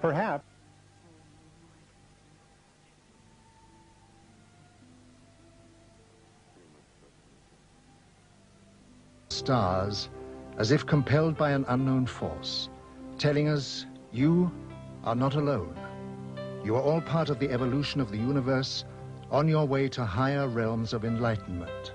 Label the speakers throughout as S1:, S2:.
S1: Perhaps.
S2: Stars, as if compelled by an unknown force, telling us, you are not alone. You are all part of the evolution of the universe, on your way to higher realms of enlightenment.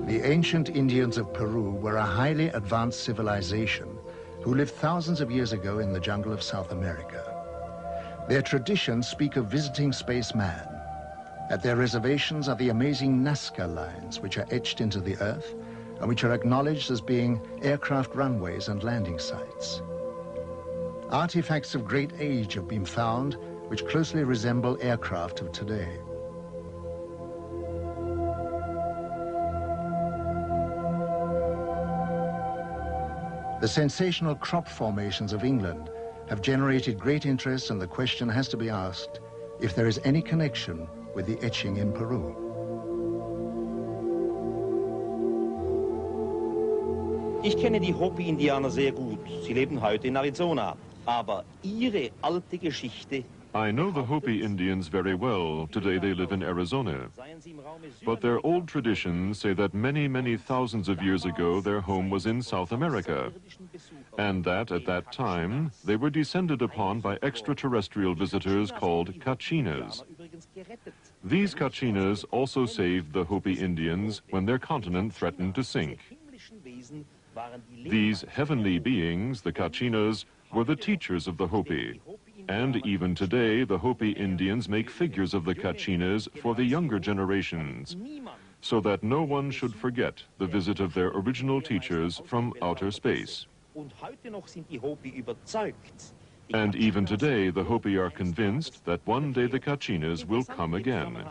S2: The ancient Indians of Peru were a highly advanced civilization who lived thousands of years ago in the jungle of South America. Their traditions speak of visiting spaceman. At their reservations are the amazing Nazca lines, which are etched into the earth and which are acknowledged as being aircraft runways and landing sites. Artifacts of great age have been found which closely resemble aircraft of today. The sensational crop formations of England have generated great interest, and the question has to be asked if there is any connection with the etching in Peru.
S3: Ich kenne die Hopi-Indianer sehr gut. Sie leben heute in Arizona. Aber ihre alte Geschichte.
S4: I know the Hopi Indians very well. Today they live in Arizona. But their old traditions say that many, many thousands of years ago their home was in South America, and that at that time they were descended upon by extraterrestrial visitors called Kachinas. These Kachinas also saved the Hopi Indians when their continent threatened to sink. These heavenly beings, the Kachinas, were the teachers of the Hopi. And even today, the Hopi Indians make figures of the Kachinas for the younger generations, so that no one should forget the visit of their original teachers from outer space. And even today, the Hopi are convinced that one day the Kachinas will come again.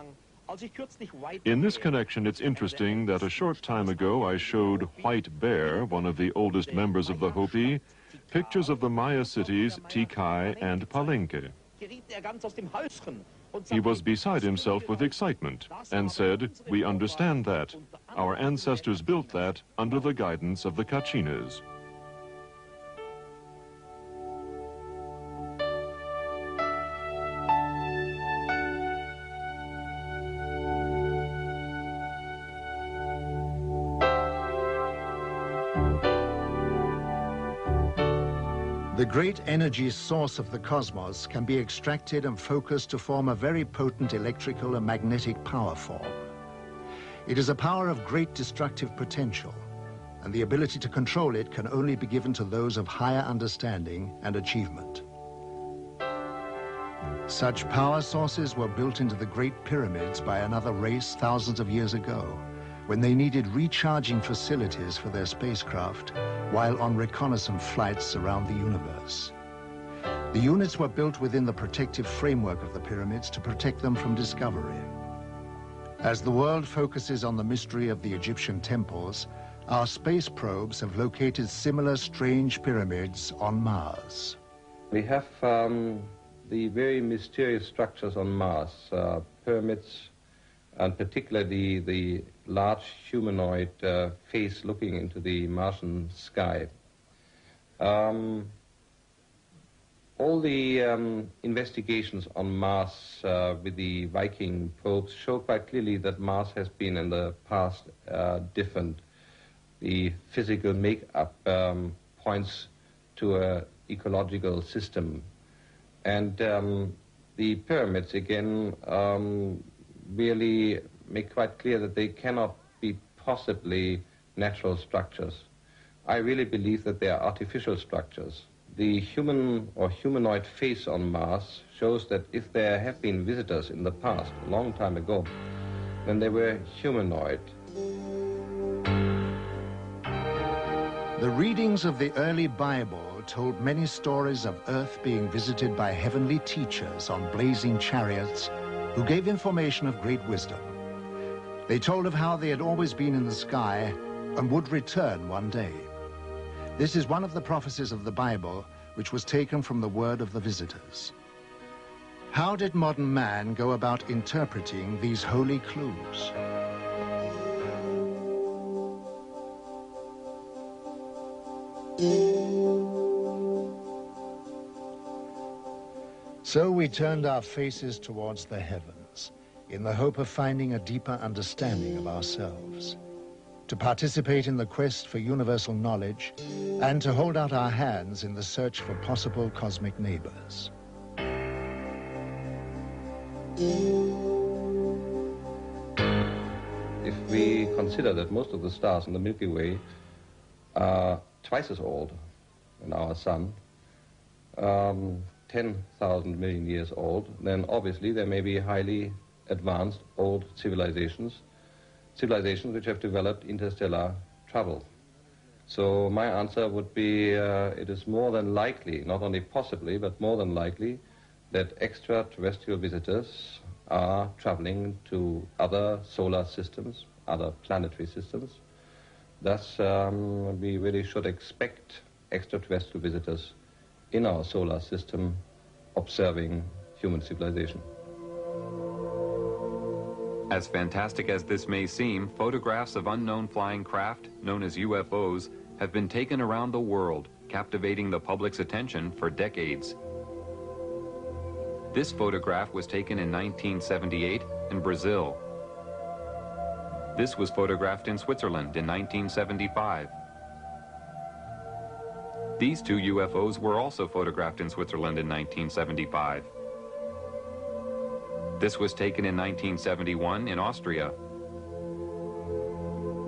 S4: In this connection, it's interesting that a short time ago I showed White Bear, one of the oldest members of the Hopi, pictures of the Maya cities Tikal and Palenque. He was beside himself with excitement and said, "We understand that. Our ancestors built that under the guidance of the Kachinas."
S2: The great energy source of the cosmos can be extracted and focused to form a very potent electrical and magnetic power form. It is a power of great destructive potential, and the ability to control it can only be given to those of higher understanding and achievement. Such power sources were built into the Great Pyramids by another race thousands of years ago, when they needed recharging facilities for their spacecraft while on reconnaissance flights around the universe. The units were built within the protective framework of the pyramids to protect them from discovery. As the world focuses on the mystery of the Egyptian temples, our space probes have located similar strange pyramids on Mars.
S5: We have the very mysterious structures on Mars, pyramids, and particularly the large humanoid face looking into the Martian sky. All the investigations on Mars with the Viking probes show quite clearly that Mars has been in the past different. The physical makeup points to an ecological system. And the pyramids, again, really make quite clear that they cannot be possibly natural structures. I really believe that they are artificial structures. The human or humanoid face on Mars shows that if there have been visitors in the past, a long time ago, then they were humanoid.
S2: The readings of the early Bible told many stories of Earth being visited by heavenly teachers on blazing chariots who gave information of great wisdom. They told of how they had always been in the sky and would return one day. This is one of the prophecies of the Bible which was taken from the word of the visitors. How did modern man go about interpreting these holy clues? So we turned our faces towards the heavens in the hope of finding a deeper understanding of ourselves, to participate in the quest for universal knowledge, and to hold out our hands in the search for possible cosmic neighbors.
S5: If we consider that most of the stars in the Milky Way are twice as old than our sun, 10,000 million years old, then obviously there may be highly advanced old civilizations which have developed interstellar travel. So my answer would be it is more than likely, not only possibly, but more than likely, that extraterrestrial visitors are traveling to other solar systems, other planetary systems. Thus, we really should expect extraterrestrial visitors in our solar system observing human civilization.
S1: As fantastic as this may seem, photographs of unknown flying craft, known as UFOs, have been taken around the world, captivating the public's attention for decades. This photograph was taken in 1978 in Brazil. This was photographed in Switzerland in 1975. These two UFOs were also photographed in Switzerland in 1975. This was taken in 1971 in Austria.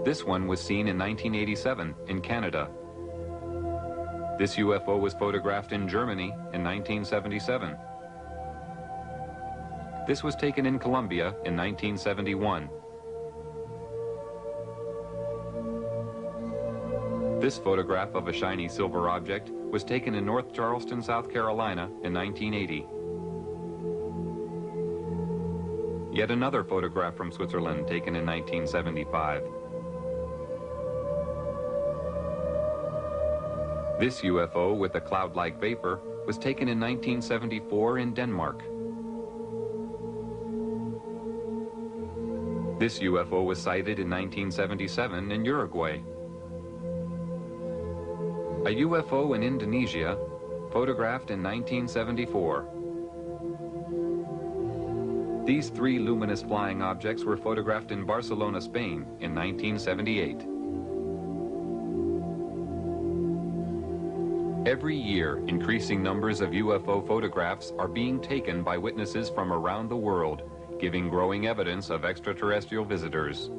S1: This one was seen in 1987 in Canada. This UFO was photographed in Germany in 1977. This was taken in Colombia in 1971. This photograph of a shiny silver object was taken in North Charleston, South Carolina in 1980. Yet another photograph from Switzerland taken in 1975. This UFO with a cloud-like vapor was taken in 1974 in Denmark. This UFO was sighted in 1977 in Uruguay. A UFO in Indonesia, photographed in 1974. These three luminous flying objects were photographed in Barcelona, Spain in 1978. Every year, increasing numbers of UFO photographs are being taken by witnesses from around the world, giving growing evidence of extraterrestrial visitors.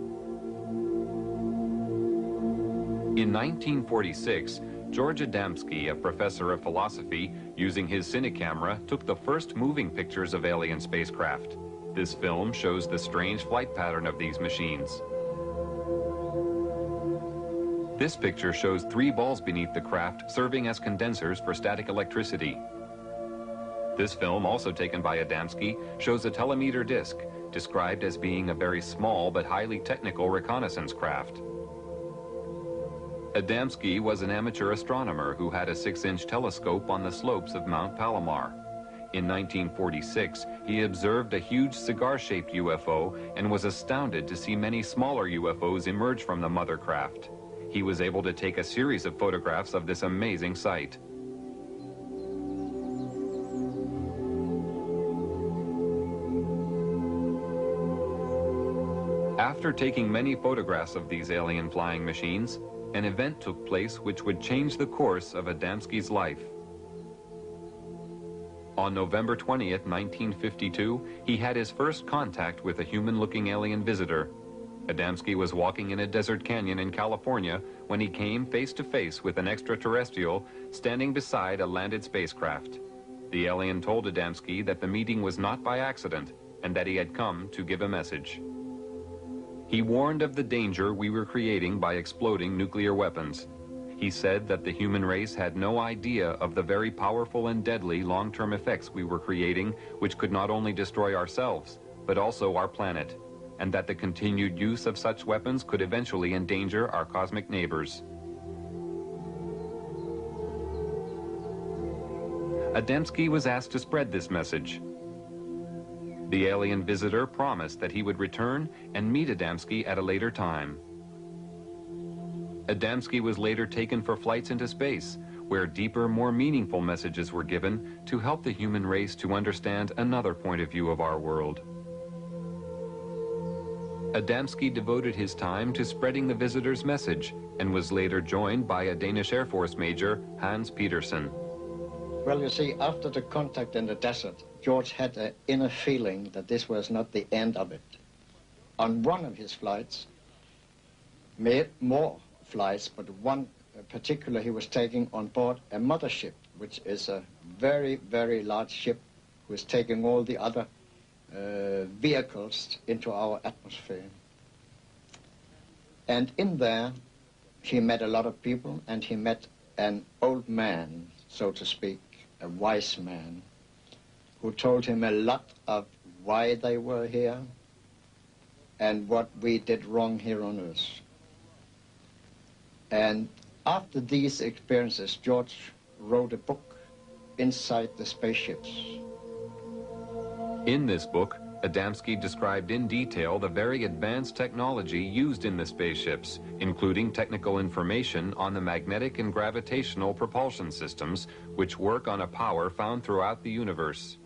S1: In 1946, George Adamski, a professor of philosophy, using his cine camera, took the first moving pictures of alien spacecraft. This film shows the strange flight pattern of these machines. This picture shows three balls beneath the craft serving as condensers for static electricity. This film, also taken by Adamski, shows a telemeter disc, described as being a very small but highly technical reconnaissance craft. Adamski was an amateur astronomer who had a 6-inch telescope on the slopes of Mount Palomar. In 1946, he observed a huge cigar-shaped UFO and was astounded to see many smaller UFOs emerge from the mother craft. He was able to take a series of photographs of this amazing sight. After taking many photographs of these alien flying machines, an event took place which would change the course of Adamski's life. On November 20th, 1952, he had his first contact with a human-looking alien visitor. Adamski was walking in a desert canyon in California when he came face-to-face with an extraterrestrial standing beside a landed spacecraft. The alien told Adamski that the meeting was not by accident and that he had come to give a message. He warned of the danger we were creating by exploding nuclear weapons. He said that the human race had no idea of the very powerful and deadly long-term effects we were creating, which could not only destroy ourselves, but also our planet, and that the continued use of such weapons could eventually endanger our cosmic neighbors. Adamski was asked to spread this message. The alien visitor promised that he would return and meet Adamski at a later time. Adamski was later taken for flights into space, where deeper, more meaningful messages were given to help the human race to understand another point of view of our world. Adamski devoted his time to spreading the visitor's message and was later joined by a Danish Air Force Major, Hans Petersen.
S6: Well, you see, after the contact in the desert, George had an inner feeling that this was not the end of it. On one of his flights, made more flights, but one particular he was taking on board a mothership, which is a very, very large ship who is taking all the other vehicles into our atmosphere. And in there, he met a lot of people, and he met an old man, so to speak, a wise man, who told him a lot of why they were here and what we did wrong here on Earth. And after these experiences, George wrote a book, Inside the Spaceships.
S1: In this book, Adamski described in detail the very advanced technology used in the spaceships, including technical information on the magnetic and gravitational propulsion systems, which work on a power found throughout the universe.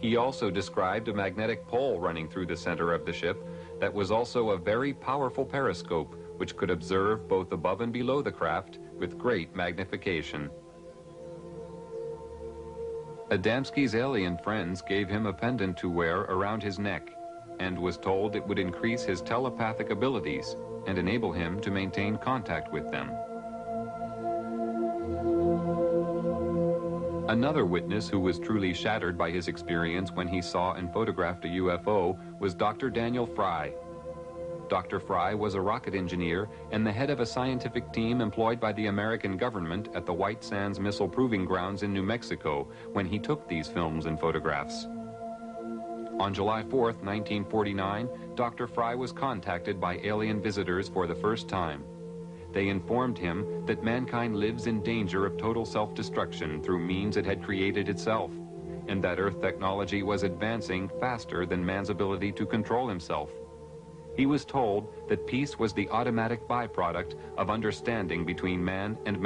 S1: He also described a magnetic pole running through the center of the ship that was also a very powerful periscope, which could observe both above and below the craft with great magnification. Adamski's alien friends gave him a pendant to wear around his neck and was told it would increase his telepathic abilities and enable him to maintain contact with them. Another witness who was truly shattered by his experience when he saw and photographed a UFO was Dr. Daniel Fry. Dr. Fry was a rocket engineer and the head of a scientific team employed by the American government at the White Sands Missile Proving Grounds in New Mexico when he took these films and photographs. On July 4th, 1949, Dr. Fry was contacted by alien visitors for the first time. They informed him that mankind lives in danger of total self-destruction through means it had created itself, and that Earth technology was advancing faster than man's ability to control himself. He was told that peace was the automatic byproduct of understanding between man and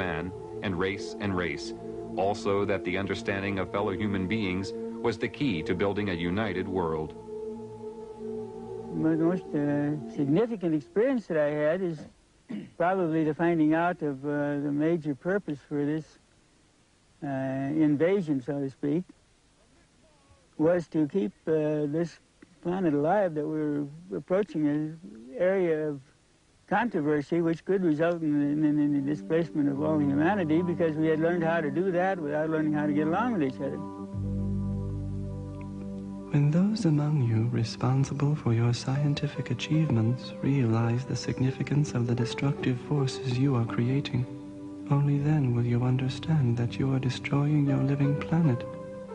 S1: race and race. Also that the understanding of fellow human beings was the key to building a united world.
S7: The most significant experience that I had is probably the finding out of the major purpose for this invasion, so to speak, was to keep this planet alive, that we're approaching an area of controversy which could result in the displacement of all humanity, because we had learned how to do that without learning how to get along with each other.
S8: When those among you responsible for your scientific achievements realize the significance of the destructive forces you are creating, only then will you understand that you are destroying your living planet,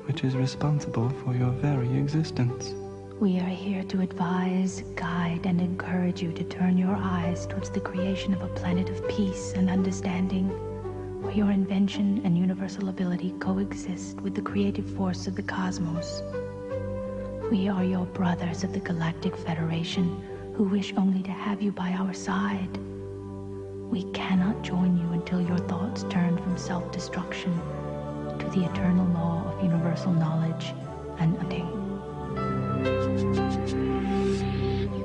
S8: which is responsible for your very existence.
S9: We are here to advise, guide, and encourage you to turn your eyes towards the creation of a planet of peace and understanding, where your invention and universal ability coexist with the creative force of the cosmos. We are your brothers of the Galactic Federation, who wish only to have you by our side. We cannot join you until your thoughts turn from self-destruction to the eternal law of universal knowledge and understanding.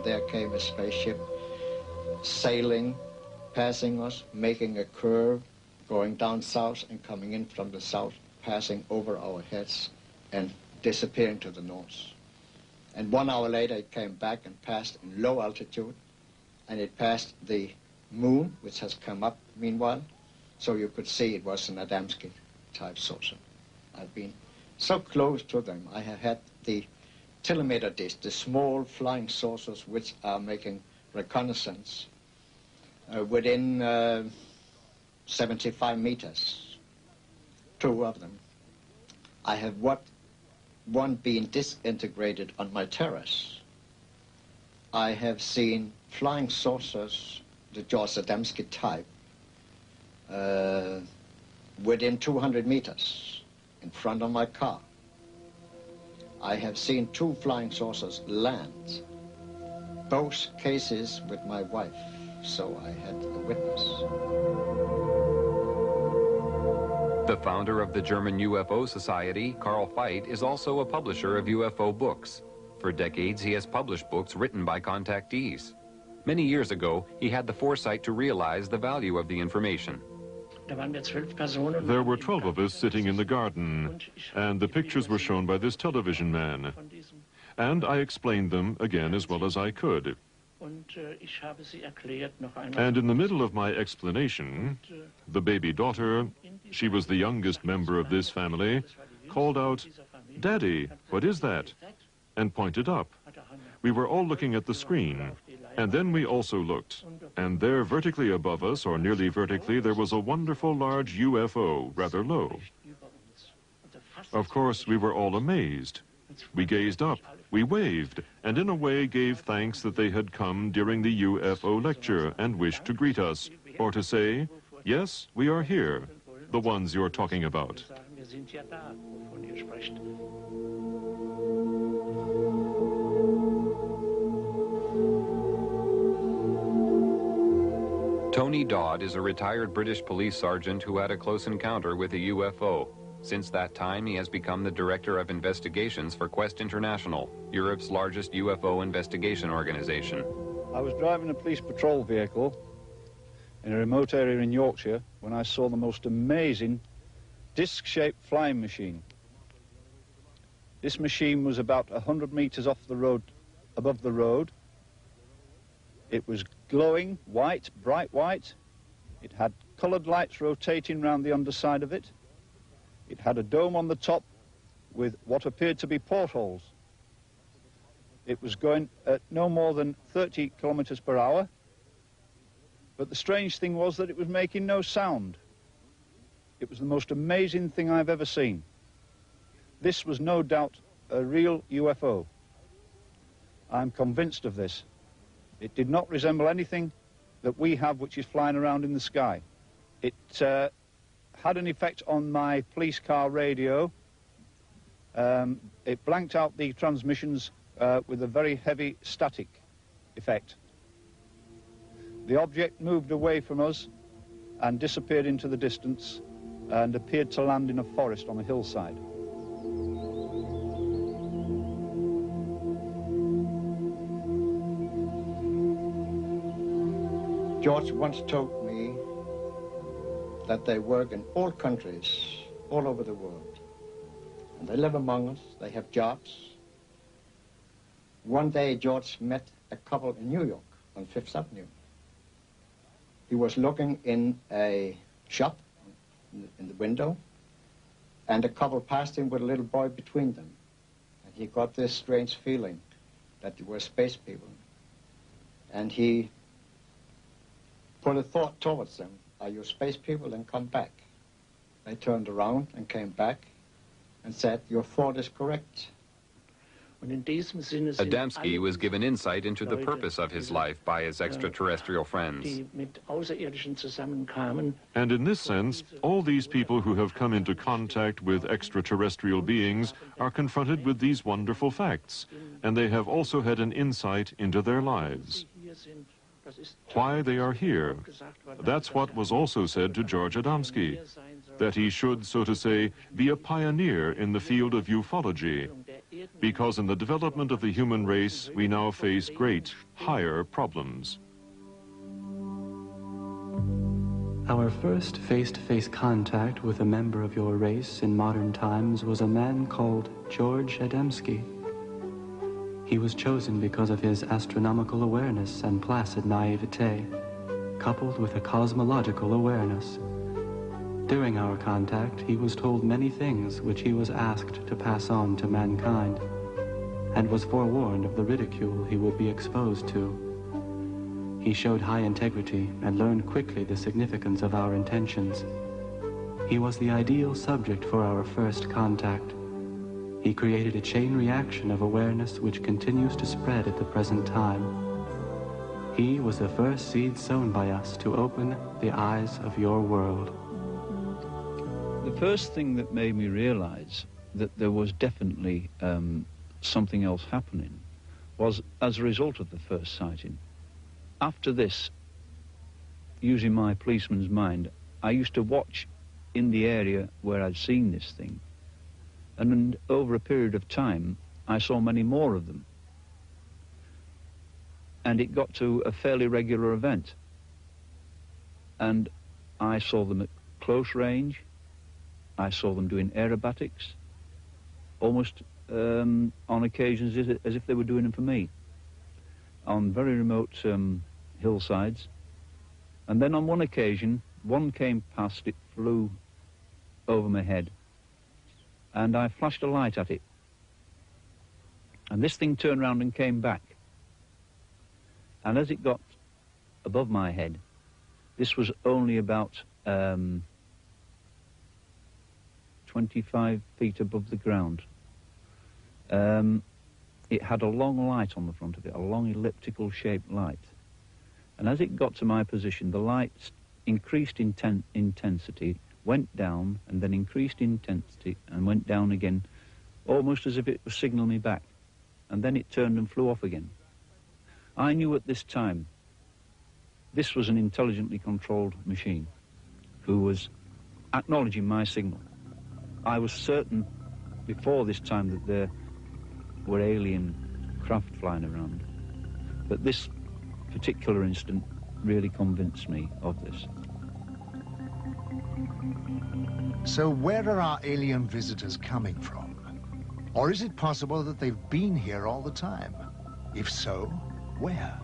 S6: There came a spaceship sailing, passing us, making a curve, going down south and coming in from the south, passing over our heads and disappearing to the north. And 1 hour later it came back and passed in low altitude, and it passed the moon, which has come up meanwhile, so you could see it was an Adamski type saucer. I've been so close to them. I have had the telemeter dish, the small flying saucers which are making reconnaissance within 75 meters, 2 of them. I have one being disintegrated on my terrace. I have seen flying saucers, the George Adamski type, within 200 meters in front of my car. I have seen 2 flying saucers land, both cases with my wife, so I had a witness.
S1: The founder of the German UFO Society, Carl Veit, is also a publisher of UFO books. For decades, he has published books written by contactees. Many years ago, he had the foresight to realize the value of the information.
S4: There were 12 of us sitting in the garden, and the pictures were shown by this television man. And I explained them again as well as I could. And in the middle of my explanation, the baby daughter, she was the youngest member of this family, called out, "Daddy, what is that?" and pointed up. We were all looking at the screen, and then we also looked. And there, vertically above us, or nearly vertically, there was a wonderful large UFO, rather low. Of course, we were all amazed. We gazed up, we waved, and in a way gave thanks that they had come during the UFO lecture and wished to greet us, or to say, "Yes, we are here, the ones you're talking about."
S1: Tony Dodd is a retired British police sergeant who had a close encounter with a UFO. Since that time, he has become the Director of Investigations for Quest International, Europe's largest UFO investigation organization.
S10: I was driving a police patrol vehicle in a remote area in Yorkshire when I saw the most amazing disc-shaped flying machine. This machine was about 100 meters off the road, above the road. It was glowing white, bright white. It had colored lights rotating around the underside of it. It had a dome on the top with what appeared to be portholes. It was going at no more than 30 kilometers per hour. But the strange thing was that it was making no sound. It was the most amazing thing I've ever seen. This was no doubt a real UFO. I'm convinced of this. It did not resemble anything that we have which is flying around in the sky. It had an effect on my police car radio. It blanked out the transmissions with a very heavy static effect. The object moved away from us and disappeared into the distance and appeared to land in a forest on a hillside.
S6: George once told me that they work in all countries, all over the world. And they live among us, they have jobs. One day, George met a couple in New York on 5th Avenue. He was looking in a shop in the window, and a couple passed him with a little boy between them. And he got this strange feeling that they were space people. And he put a thought towards them. Are you space people? Then come back. They turned around and came back and said, your thought is correct.
S1: Adamski was given insight into the purpose of his life by his extraterrestrial friends.
S4: And in this sense, all these people who have come into contact with extraterrestrial beings are confronted with these wonderful facts, and they have also had an insight into their lives. Why they are here. That's what was also said to George Adamski, that he should, so to say, be a pioneer in the field of ufology, because in the development of the human race, we now face great, higher problems.
S8: Our first face-to-face contact with a member of your race in modern times was a man called George Adamski. He was chosen because of his astronomical awareness and placid naivete, coupled with a cosmological awareness. During our contact, he was told many things which he was asked to pass on to mankind, and was forewarned of the ridicule he would be exposed to. He showed high integrity and learned quickly the significance of our intentions. He was the ideal subject for our first contact. He created a chain reaction of awareness which continues to spread at the present time. He was the first seed sown by us to open the eyes of your world.
S10: The first thing that made me realize that there was definitely something else happening was as a result of the first sighting. After this, using my policeman's mind, I used to watch in the area where I'd seen this thing, and over a period of time I saw many more of them, and it got to a fairly regular event, and I saw them at close range. I saw them doing aerobatics, almost on occasions as if they were doing them for me, on very remote hillsides. And then on one occasion, one came past, it flew over my head, and I flashed a light at it. And this thing turned round and came back. And as it got above my head, this was only about 25 feet above the ground. It had a long light on the front of it, a long elliptical shaped light. And as it got to my position, the light increased intensity, went down, and then increased intensity and went down again, almost as if it was signaling me back. And then it turned and flew off again. I knew at this time this was an intelligently controlled machine who was acknowledging my signal. I was certain before this time that there were alien craft flying around, but this particular incident really convinced me of this.
S2: So where are our alien visitors coming from? Or is it possible that they've been here all the time? If so, where?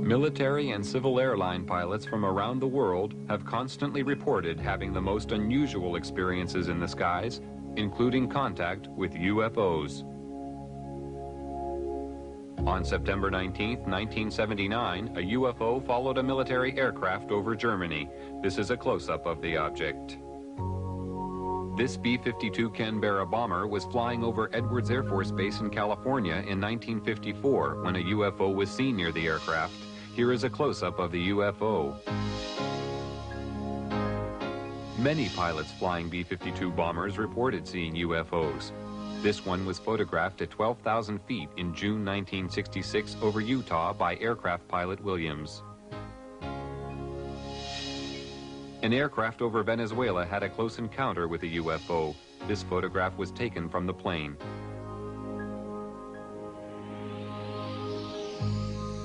S1: Military and civil airline pilots from around the world have constantly reported having the most unusual experiences in the skies, including contact with UFOs. On September 19, 1979, a UFO followed a military aircraft over Germany. This is a close-up of the object. This B-52 Canberra bomber was flying over Edwards Air Force Base in California in 1954 when a UFO was seen near the aircraft. Here is a close-up of the UFO. Many pilots flying B-52 bombers reported seeing UFOs. This one was photographed at 12,000 feet in June 1966 over Utah by aircraft pilot Williams. An aircraft over Venezuela had a close encounter with a UFO. This photograph was taken from the plane.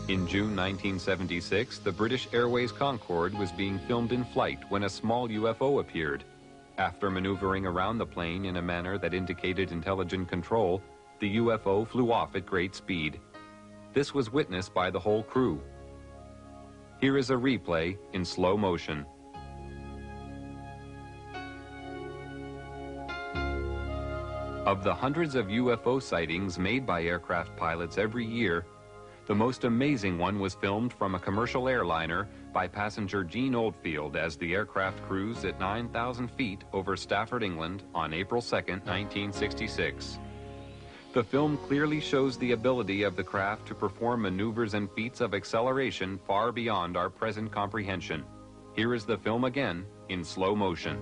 S1: In June 1976, the British Airways Concorde was being filmed in flight when a small UFO appeared. After maneuvering around the plane in a manner that indicated intelligent control, the UFO flew off at great speed. This was witnessed by the whole crew. Here is a replay in slow motion. Of the hundreds of UFO sightings made by aircraft pilots every year, the most amazing one was filmed from a commercial airliner by passenger Gene Oldfield as the aircraft cruised at 9,000 feet over Stafford, England on April 2, 1966. The film clearly shows the ability of the craft to perform maneuvers and feats of acceleration far beyond our present comprehension. Here is the film again in slow motion.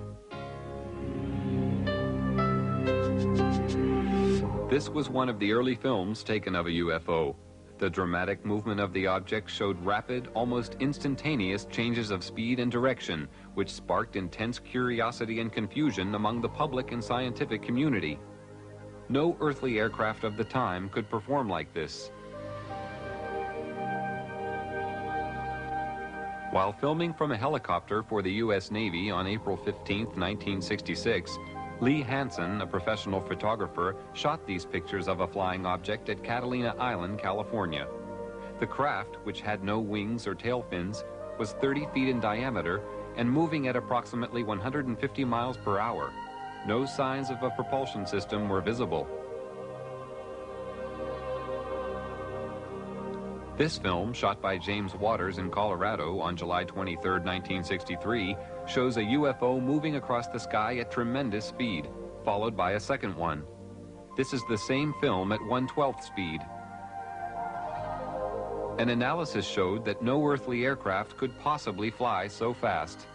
S1: This was one of the early films taken of a UFO. The dramatic movement of the object showed rapid, almost instantaneous changes of speed and direction, which sparked intense curiosity and confusion among the public and scientific community. No earthly aircraft of the time could perform like this. While filming from a helicopter for the U.S. Navy on April 15, 1966, Lee Hansen, a professional photographer, shot these pictures of a flying object at Catalina Island, California. The craft, which had no wings or tail fins, was 30 feet in diameter and moving at approximately 150 miles per hour. No signs of a propulsion system were visible. This film, shot by James Waters in Colorado on July 23, 1963, shows a UFO moving across the sky at tremendous speed, followed by a second one. This is the same film at 1/12th speed. An analysis showed that no earthly aircraft could possibly fly so fast.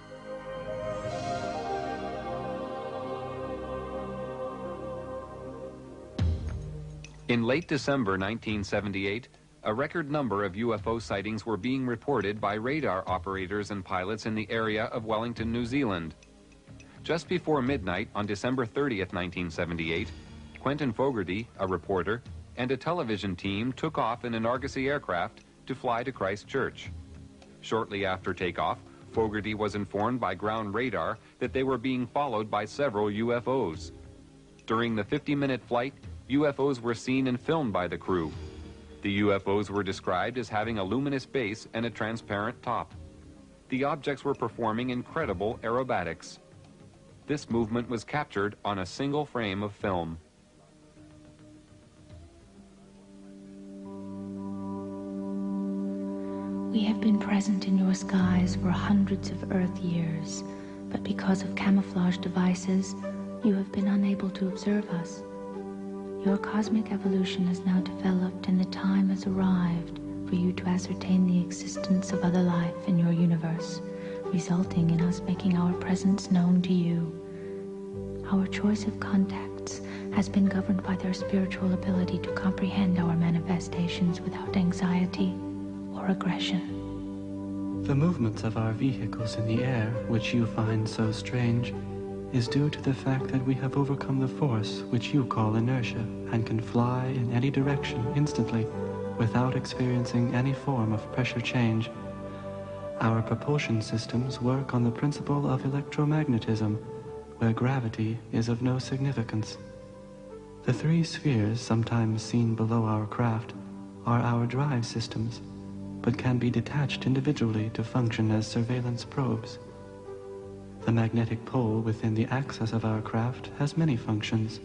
S1: In late December 1978, a record number of UFO sightings were being reported by radar operators and pilots in the area of Wellington, New Zealand. Just before midnight on December 30th, 1978, Quentin Fogarty, a reporter, and a television team took off in an Argosy aircraft to fly to Christchurch. Shortly after takeoff, Fogarty was informed by ground radar that they were being followed by several UFOs. During the 50-minute flight, UFOs were seen and filmed by the crew. The UFOs were described as having a luminous base and a transparent top. The objects were performing incredible aerobatics. This movement was captured on a single frame of film.
S9: We have been present in your skies for hundreds of Earth years, but because of camouflage devices, you have been unable to observe us. Your cosmic evolution has now developed, and the time has arrived for you to ascertain the existence of other life in your universe, resulting in us making our presence known to you. Our choice of contacts has been governed by their spiritual ability to comprehend our manifestations without anxiety or aggression.
S8: The movements of our vehicles in the air, which you find so strange, is due to the fact that we have overcome the force which you call inertia and can fly in any direction instantly without experiencing any form of pressure change. Our propulsion systems work on the principle of electromagnetism, where gravity is of no significance. The three spheres sometimes seen below our craft are our drive systems, but can be detached individually to function as surveillance probes. The magnetic pole within the axis of our craft has many functions.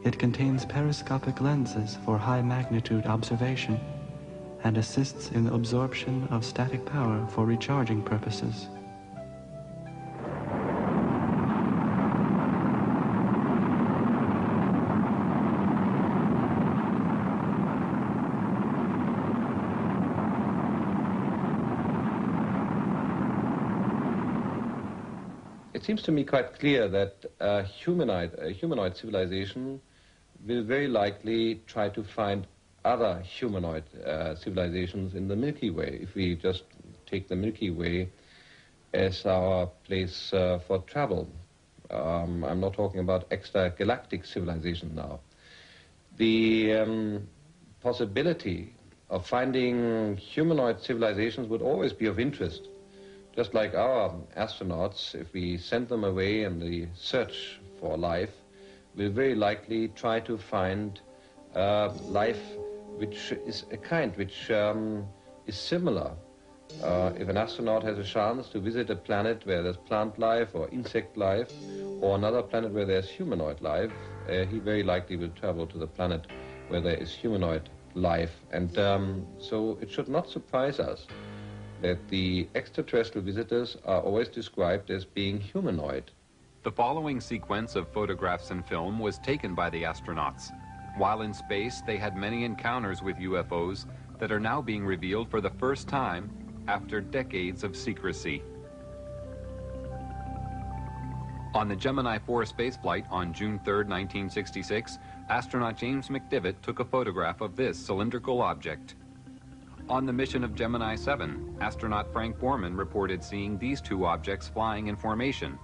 S8: It contains periscopic lenses for high magnitude observation and assists in the absorption of static power for recharging purposes.
S5: It seems to me quite clear that a humanoid civilization will very likely try to find other humanoid civilizations in the Milky Way, if we just take the Milky Way as our place for travel. I'm not talking about extragalactic civilization now. The possibility of finding humanoid civilizations would always be of interest. Just like our astronauts, if we send them away in the search for life, will very likely try to find life which is a kind, which is similar. If an astronaut has a chance to visit a planet where there's plant life or insect life, or another planet where there's humanoid life, he very likely will travel to the planet where there is humanoid life. And so it should not surprise us that the extraterrestrial visitors are always described as being humanoid.
S1: The following sequence of photographs and film was taken by the astronauts. While in space, they had many encounters with UFOs that are now being revealed for the first time after decades of secrecy. On the Gemini 4 spaceflight on June 3, 1966, astronaut James McDivitt took a photograph of this cylindrical object. On the mission of Gemini 7, astronaut Frank Borman reported seeing these two objects flying in formation.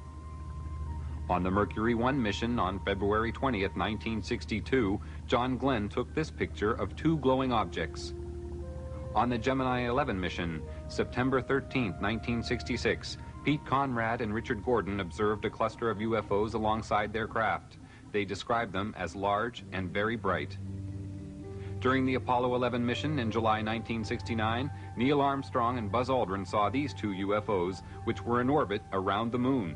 S1: On the Mercury 1 mission on February 20, 1962, John Glenn took this picture of two glowing objects. On the Gemini 11 mission, September 13, 1966, Pete Conrad and Richard Gordon observed a cluster of UFOs alongside their craft. They described them as large and very bright. During the Apollo 11 mission in July 1969, Neil Armstrong and Buzz Aldrin saw these two UFOs, which were in orbit around the moon.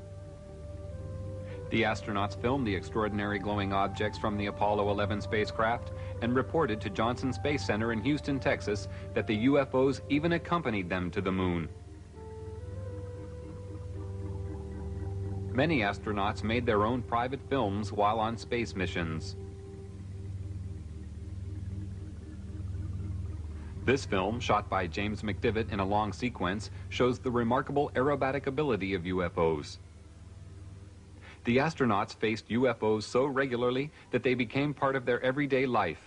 S1: The astronauts filmed the extraordinary glowing objects from the Apollo 11 spacecraft and reported to Johnson Space Center in Houston, Texas, that the UFOs even accompanied them to the moon. Many astronauts made their own private films while on space missions. This film, shot by James McDivitt in a long sequence, shows the remarkable aerobatic ability of UFOs. The astronauts faced UFOs so regularly that they became part of their everyday life.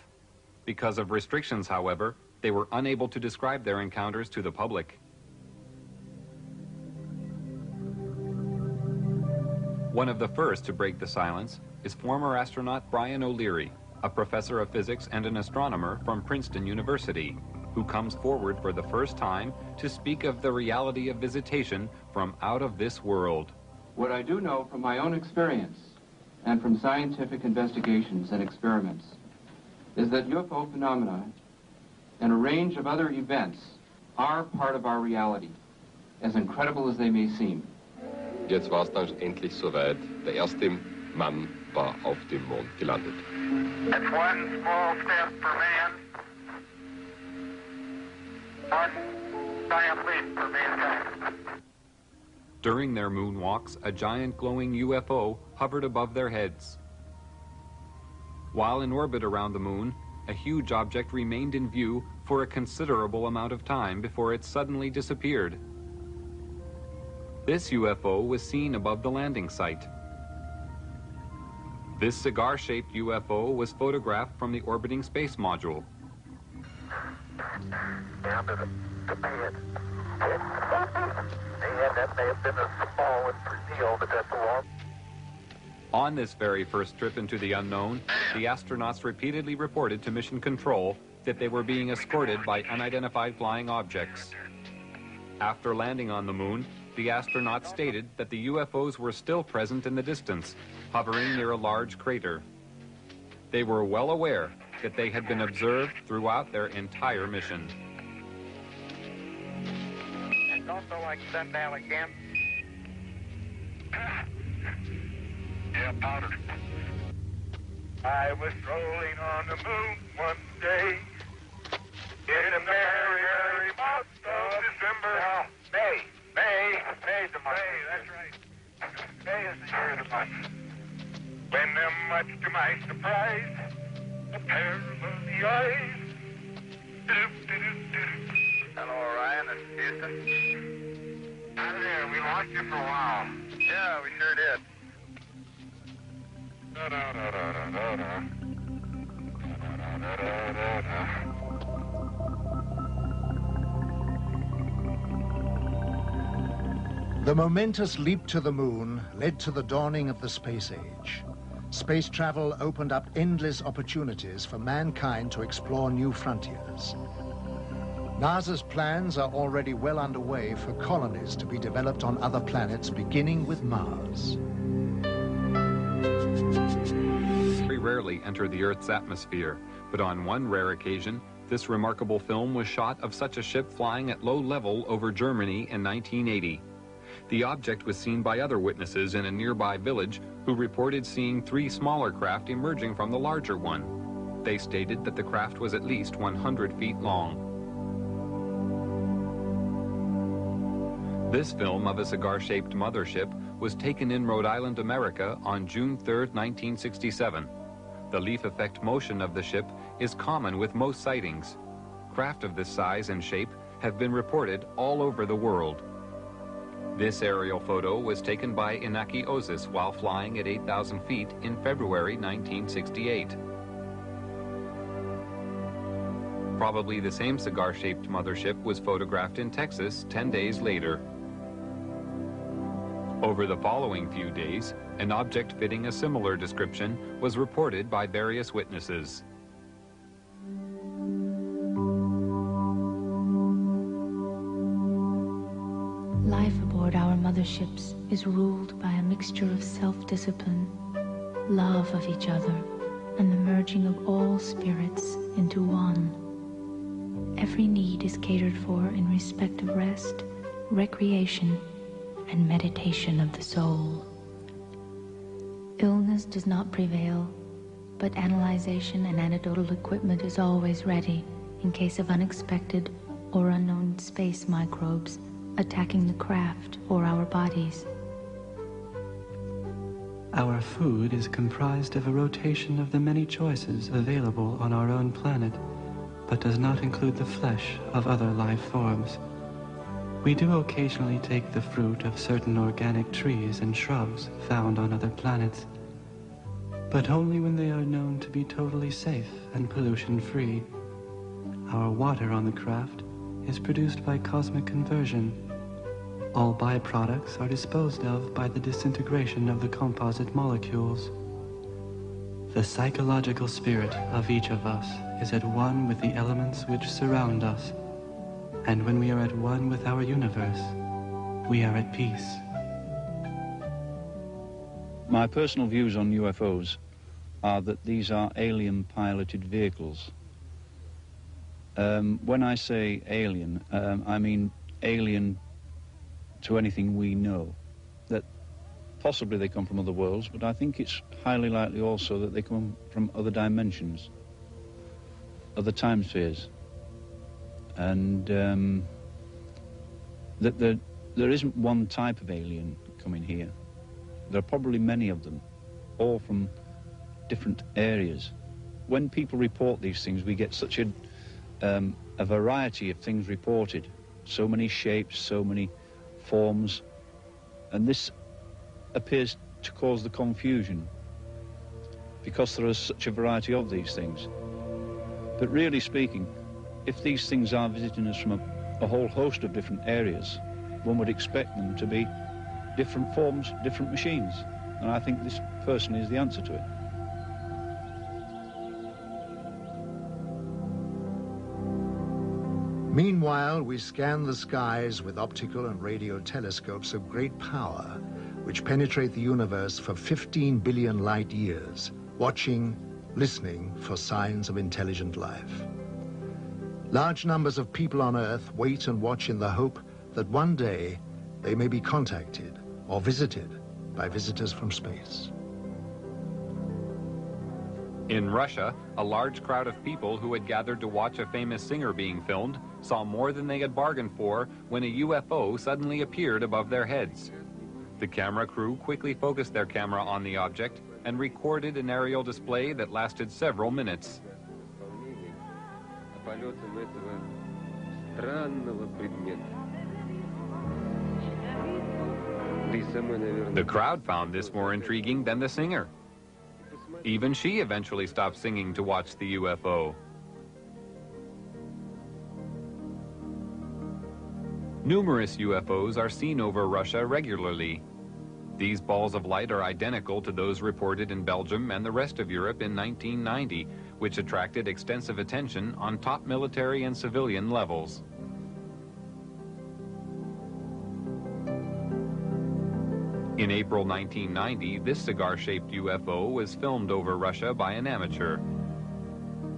S1: Because of restrictions, however, they were unable to describe their encounters to the public. One of the first to break the silence is former astronaut Brian O'Leary, a professor of physics and an astronomer from Princeton University, who comes forward for the first time to speak of the reality of visitation from out of this world.
S11: What I do know from my own experience and from scientific investigations and experiments is that UFO phenomena and a range of other events are part of our reality, as incredible as they may seem.
S12: Jetzt war es dann endlich soweit. Der erste Mann war auf dem Mond gelandet.
S13: That's one small step for man, one giant leap for mankind.
S1: During their moonwalks, a giant glowing UFO hovered above their heads. While in orbit around the moon, a huge object remained in view for a considerable amount of time before it suddenly disappeared. This UFO was seen above the landing site. This cigar-shaped UFO was photographed from the orbiting space module.
S13: Down to the bed. And that may have been a small deal, but that's a long.
S1: On this very first trip into the unknown, the astronauts repeatedly reported to Mission Control that they were being escorted by unidentified flying objects. After landing on the moon, the astronauts stated that the UFOs were still present in the distance, hovering near a large crater. They were well aware that they had been observed throughout their entire mission.
S13: It's also like sundown again. Yeah, powder. I was strolling on the moon one day in a merry, merry month of December. No, May. May's the month. May, that's right. May is the year of the month. When, much to my surprise, a pair of lovely eyes. Hello, Ryan. It's Houston. Hi there. We lost you for a while. Yeah, we sure did.
S2: The momentous leap to the moon led to the dawning of the space age. Space travel opened up endless opportunities for mankind to explore new frontiers. NASA's plans are already well underway for colonies to be developed on other planets, beginning with Mars.
S1: Very rarely enter the Earth's atmosphere, but on one rare occasion, this remarkable film was shot of such a ship flying at low level over Germany in 1980. The object was seen by other witnesses in a nearby village who reported seeing 3 smaller craft emerging from the larger one. They stated that the craft was at least 100 feet long. This film of a cigar-shaped mothership was taken in Rhode Island, America on June 3, 1967. The leaf effect motion of the ship is common with most sightings. Craft of this size and shape have been reported all over the world. This aerial photo was taken by Inaki Ozis while flying at 8,000 feet in February 1968. Probably the same cigar-shaped mothership was photographed in Texas 10 days later. Over the following few days, an object fitting a similar description was reported by various witnesses.
S9: Life aboard our motherships is ruled by a mixture of self-discipline, love of each other, and the merging of all spirits into one. Every need is catered for in respect of rest, recreation, and meditation of the soul. Illness does not prevail, but analyzation and anecdotal equipment is always ready in case of unexpected or unknown space microbes attacking the craft or our bodies.
S8: Our food is comprised of a rotation of the many choices available on our own planet, but does not include the flesh of other life forms. We do occasionally take the fruit of certain organic trees and shrubs found on other planets, but only when they are known to be totally safe and pollution-free. Our water on the craft is produced by cosmic conversion. All byproducts are disposed of by the disintegration of the composite molecules. The psychological spirit of each of us is at one with the elements which surround us, and when we are at one with our universe, we are at peace.
S10: My personal views on UFOs are that these are alien-piloted vehicles. When I say alien, I mean alien to anything we know. That possibly they come from other worlds, but I think it's highly likely also that they come from other dimensions, other time spheres. And that there isn't one type of alien coming here. There are probably many of them, all from different areas. When people report these things, we get such a variety of things reported, so many shapes, so many forms, and this appears to cause the confusion because there is such a variety of these things. But really speaking, if these things are visiting us from a whole host of different areas, one would expect them to be different forms, different machines. And I think this person is the answer to it.
S2: Meanwhile, we scan the skies with optical and radio telescopes of great power, which penetrate the universe for 15 billion light years, watching, listening for signs of intelligent life. Large numbers of people on Earth wait and watch in the hope that one day they may be contacted or visited by visitors from space.
S1: In Russia, a large crowd of people who had gathered to watch a famous singer being filmed saw more than they had bargained for when a UFO suddenly appeared above their heads. The camera crew quickly focused their camera on the object and recorded an aerial display that lasted several minutes. The crowd found this more intriguing than the singer. Even she eventually stopped singing to watch the UFO. Numerous UFOs are seen over Russia regularly. These balls of light are identical to those reported in Belgium and the rest of Europe in 1990, which attracted extensive attention on top military and civilian levels. In April 1990, this cigar-shaped UFO was filmed over Russia by an amateur.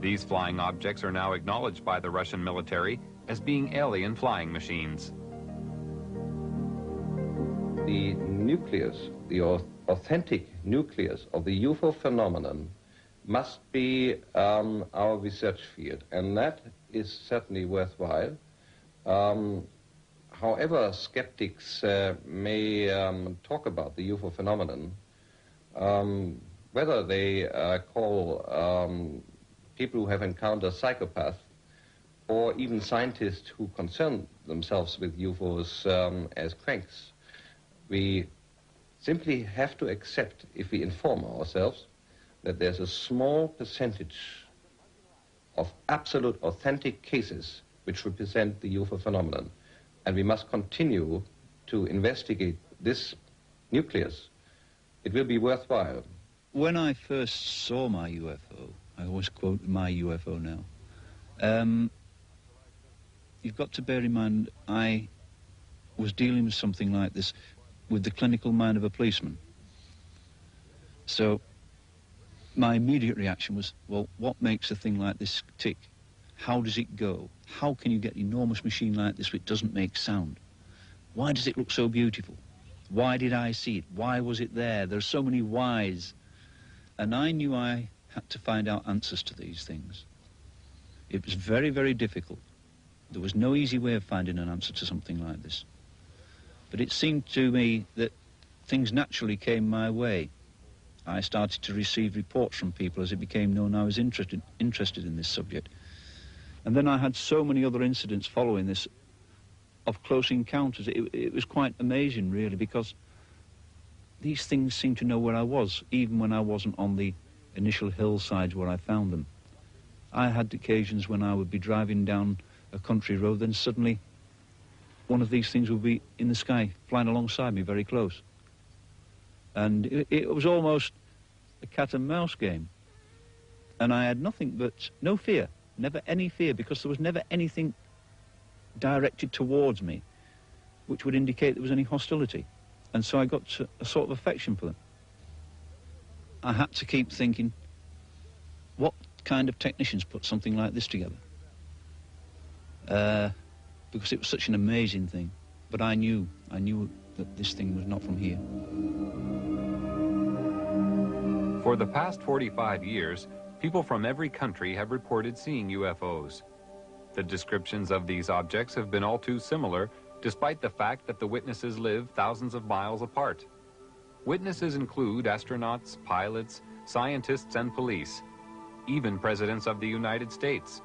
S1: These flying objects are now acknowledged by the Russian military as being alien flying machines.
S5: The nucleus, the authentic nucleus of the UFO phenomenon must be our research field, and that is certainly worthwhile. However skeptics may talk about the UFO phenomenon, whether they call people who have encountered psychopaths or even scientists who concern themselves with UFOs as cranks, we simply have to accept, if we inform ourselves, that there's a small percentage of absolute authentic cases which represent the UFO phenomenon. And we must continue to investigate this nucleus. It will be worthwhile.
S10: When I first saw my UFO, I always quote my UFO now, you've got to bear in mind I was dealing with something like this with the clinical mind of a policeman. So my immediate reaction was, well, what makes a thing like this tick? How does it go? How can you get an enormous machine like this which doesn't make sound? Why does it look so beautiful? Why did I see it? Why was it there? There's so many whys. And I knew I had to find out answers to these things. It was very, very difficult. There was no easy way of finding an answer to something like this. But it seemed to me that things naturally came my way. I started to receive reports from people as it became known I was interested in this subject. And then I had so many other incidents following this of close encounters. It was quite amazing, really, because these things seemed to know where I was, even when I wasn't on the initial hillsides where I found them. I had occasions when I would be driving down a country road, then suddenly one of these things would be in the sky, flying alongside me very close. And it was almost a cat and mouse game. And I had nothing but no fear, never any fear, because there was never anything directed towards me which would indicate there was any hostility. And so I got a sort of affection for them. I had to keep thinking, what kind of technicians put something like this together? Because it was such an amazing thing. But I knew that this thing was not from here.
S1: For the past 45 years, people from every country have reported seeing UFOs. The descriptions of these objects have been all too similar, despite the fact that the witnesses live thousands of miles apart. Witnesses include astronauts, pilots, scientists, and police. Even presidents of the United States.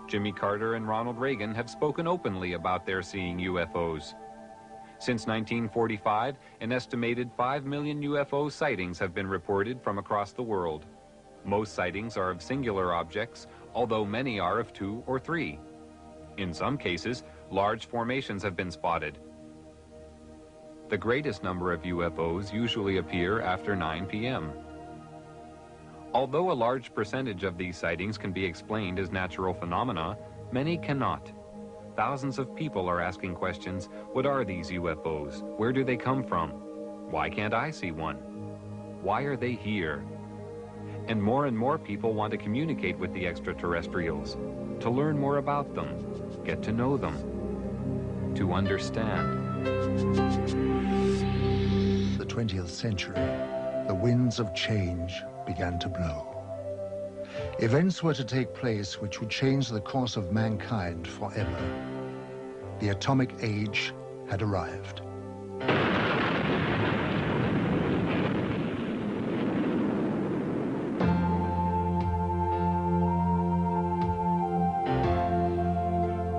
S1: Jimmy Carter and Ronald Reagan have spoken openly about their seeing UFOs. Since 1945, an estimated 5 million UFO sightings have been reported from across the world. Most sightings are of singular objects, although many are of 2 or 3. In some cases, large formations have been spotted. The greatest number of UFOs usually appear after 9 p.m. Although a large percentage of these sightings can be explained as natural phenomena, many cannot. Thousands of people are asking questions. What are these UFOs? Where do they come from? Why can't I see one? Why are they here? And more people want to communicate with the extraterrestrials, to learn more about them, get to know them, to understand.
S2: The 20th century, the winds of change began to blow. Events were to take place which would change the course of mankind forever. The atomic age had arrived.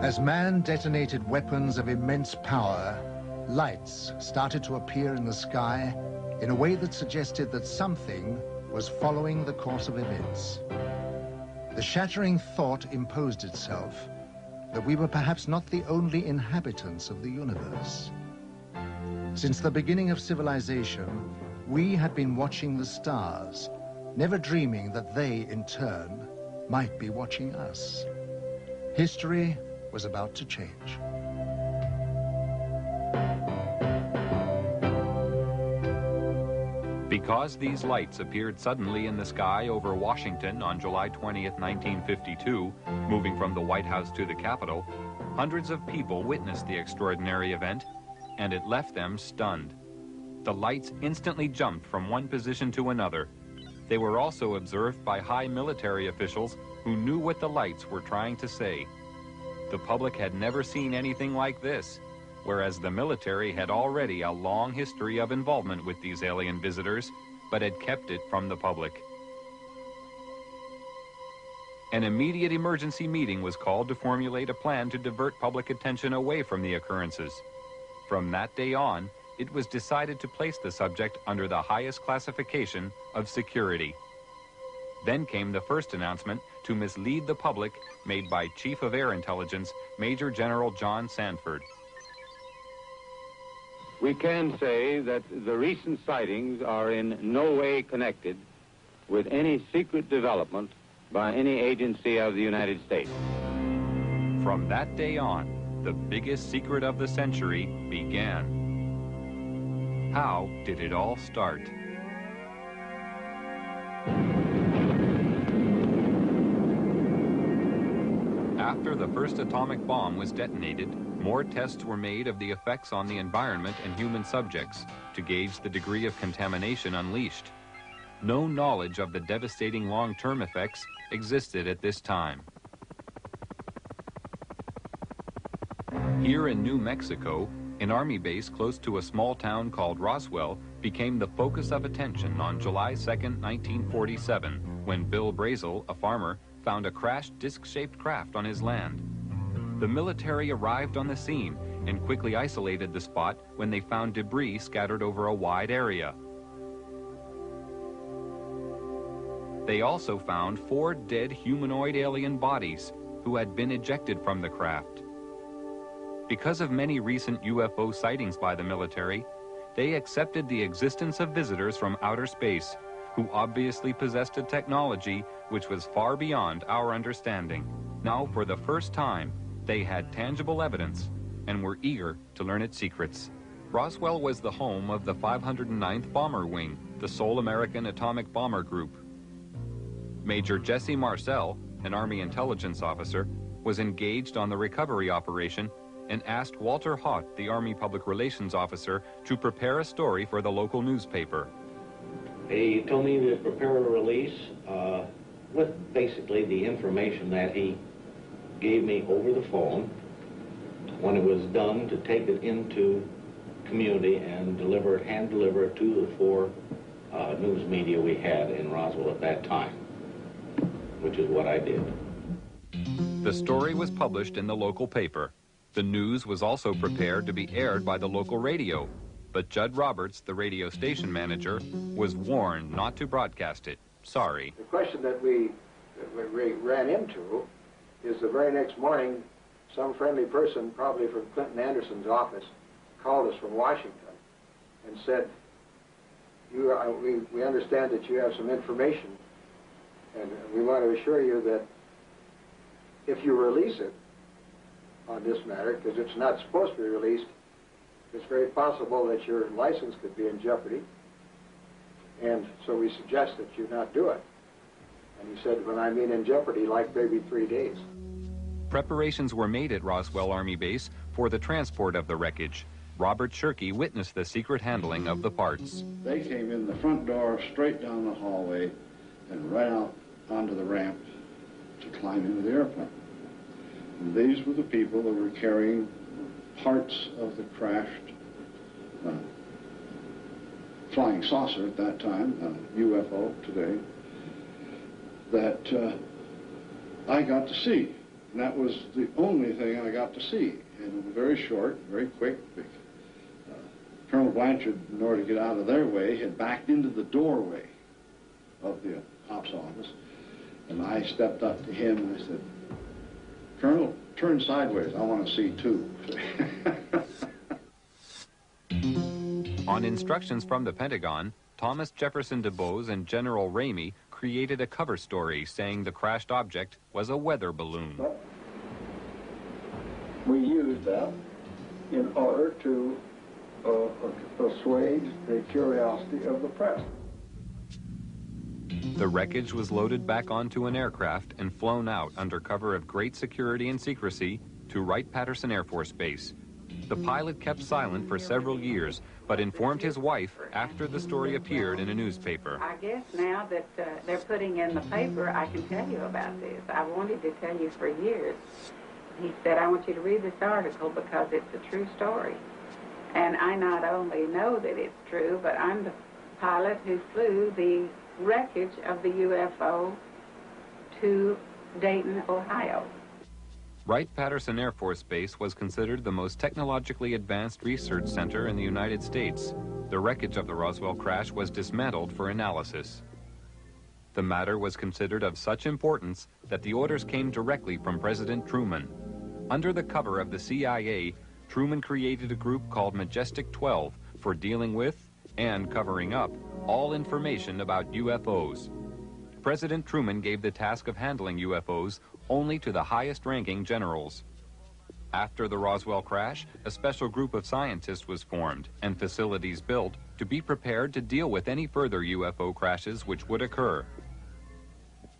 S2: As man detonated weapons of immense power, lights started to appear in the sky in a way that suggested that something was following the course of events. The shattering thought imposed itself that we were perhaps not the only inhabitants of the universe. Since the beginning of civilization, we had been watching the stars, never dreaming that they, in turn, might be watching us. History was about to change.
S1: Because these lights appeared suddenly in the sky over Washington on July 20th, 1952, moving from the White House to the Capitol, hundreds of people witnessed the extraordinary event, and it left them stunned. The lights instantly jumped from one position to another. They were also observed by high military officials who knew what the lights were trying to say. The public had never seen anything like this, whereas the military had already a long history of involvement with these alien visitors, but had kept it from the public. An immediate emergency meeting was called to formulate a plan to divert public attention away from the occurrences. From that day on, it was decided to place the subject under the highest classification of security. Then came the first announcement to mislead the public made by Chief of Air Intelligence, Major General John Sanford.
S14: We can say that the recent sightings are in no way connected with any secret development by any agency of the United States.
S1: From that day on, the biggest secret of the century began. How did it all start? After the first atomic bomb was detonated, more tests were made of the effects on the environment and human subjects to gauge the degree of contamination unleashed. no knowledge of the devastating long-term effects existed at this time. Here in New Mexico, an Army base close to a small town called Roswell became the focus of attention on July 2nd, 1947, when Bill Brazel, a farmer, found a crashed disc-shaped craft on his land. The military arrived on the scene and quickly isolated the spot when they found debris scattered over a wide area. They also found 4 dead humanoid alien bodies who had been ejected from the craft. Because of many recent UFO sightings by the military, they accepted the existence of visitors from outer space who obviously possessed a technology which was far beyond our understanding. Now, for the first time, they had tangible evidence and were eager to learn its secrets. Roswell was the home of the 509th Bomber Wing, the sole American atomic bomber group. Major Jesse Marcel, an Army intelligence officer, was engaged on the recovery operation and asked Walter Haught, the Army Public Relations Officer, to prepare a story for the local newspaper.
S15: He told me to prepare a release with basically the information that he gave me over the phone. When it was done, to take it into community and hand deliver it to the 4 news media we had in Roswell at that time, which is what I did.
S1: The story was published in the local paper. The news was also prepared to be aired by the local radio, but Judd Roberts, the radio station manager, was warned not to broadcast it. Sorry.
S16: The question that we ran into is the very next morning, some friendly person, probably from Clinton Anderson's office, called us from Washington and said, we understand that you have some information, and we want to assure you that if you release it on this matter, because it's not supposed to be released, it's very possible that your license could be in jeopardy, and so we suggest that you not do it. And he said, when I mean in jeopardy, like maybe 3 days.
S1: Preparations were made at Roswell Army Base for the transport of the wreckage. Robert Shirkey witnessed the secret handling of the parts.
S10: They came in the front door, straight down the hallway, and right out onto the ramp to climb into the airplane. And these were the people that were carrying parts of the crashed flying saucer at that time, UFO today, that I got to see. And that was the only thing I got to see. And it was very short, very quick. Colonel Blanchard, in order to get out of their way, had backed into the doorway of the ops office. And I stepped up to him and I said, Colonel, turn sideways. I want to see too.
S1: On instructions from the Pentagon, Thomas Jefferson DuBose and General Ramey created a cover story saying the crashed object was a weather balloon.
S17: We used that in order to assuage the curiosity of the press.
S1: The wreckage was loaded back onto an aircraft and flown out under cover of great security and secrecy to Wright-Patterson Air Force Base. The pilot kept silent for several years, but informed his wife after the story appeared in a newspaper.
S18: I guess now that they're putting in the paper, I can tell you about this. I wanted to tell you for years. He said, I want you to read this article because it's a true story. And I not only know that it's true, but I'm the pilot who flew the wreckage of the UFO to Dayton, Ohio.
S1: Wright-Patterson Air Force Base was considered the most technologically advanced research center in the United States. The wreckage of the Roswell crash was dismantled for analysis. The matter was considered of such importance that the orders came directly from President Truman. Under the cover of the CIA, Truman created a group called Majestic 12 for dealing with and covering up all information about UFOs. President Truman gave the task of handling UFOs only to the highest-ranking generals. After the Roswell crash, a special group of scientists was formed and facilities built to be prepared to deal with any further UFO crashes which would occur.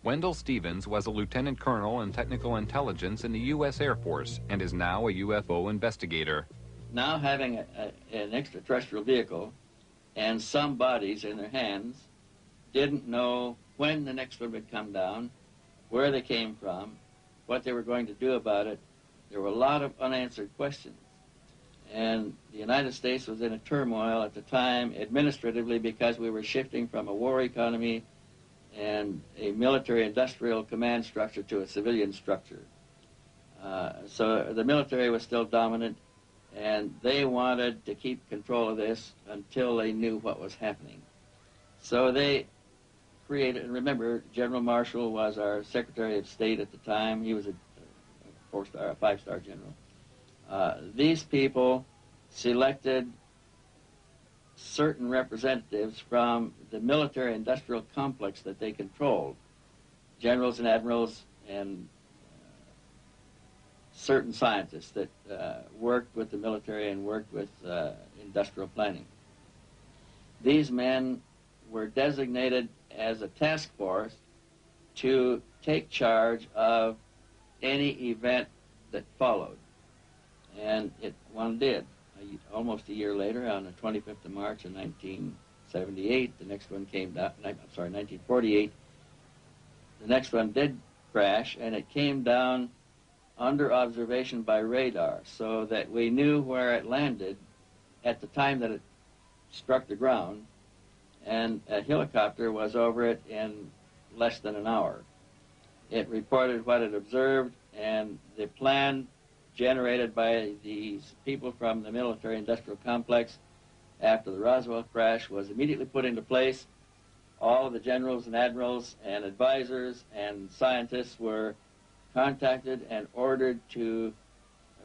S1: Wendell Stevens was a lieutenant colonel in technical intelligence in the U.S. Air Force and is now a UFO investigator.
S19: Now having an extraterrestrial vehicle and some bodies in their hands didn't know when the next one would come down, where they came from, what they were going to do about it. There were a lot of unanswered questions. And the United States was in a turmoil at the time administratively because we were shifting from a war economy and a military-industrial command structure to a civilian structure. So the military was still dominant, and they wanted to keep control of this until they knew what was happening. So they created, and remember, General Marshall was our Secretary of State at the time. He was a four-star, a five-star general. These people selected certain representatives from the military-industrial complex that they controlled, generals and admirals and certain scientists that worked with the military and worked with industrial planning. These men were designated as a task force to take charge of any event that followed. And one did. Almost a year later, on the 25th of March of 1978, the next one came down, 1948, the next one did crash, and it came down under observation by radar, so that we knew where it landed at the time that it struck the ground, and a helicopter was over it in less than an hour. It reported what it observed, and the plan generated by these people from the military-industrial complex after the Roswell crash was immediately put into place. All of the generals and admirals and advisors and scientists were contacted and ordered to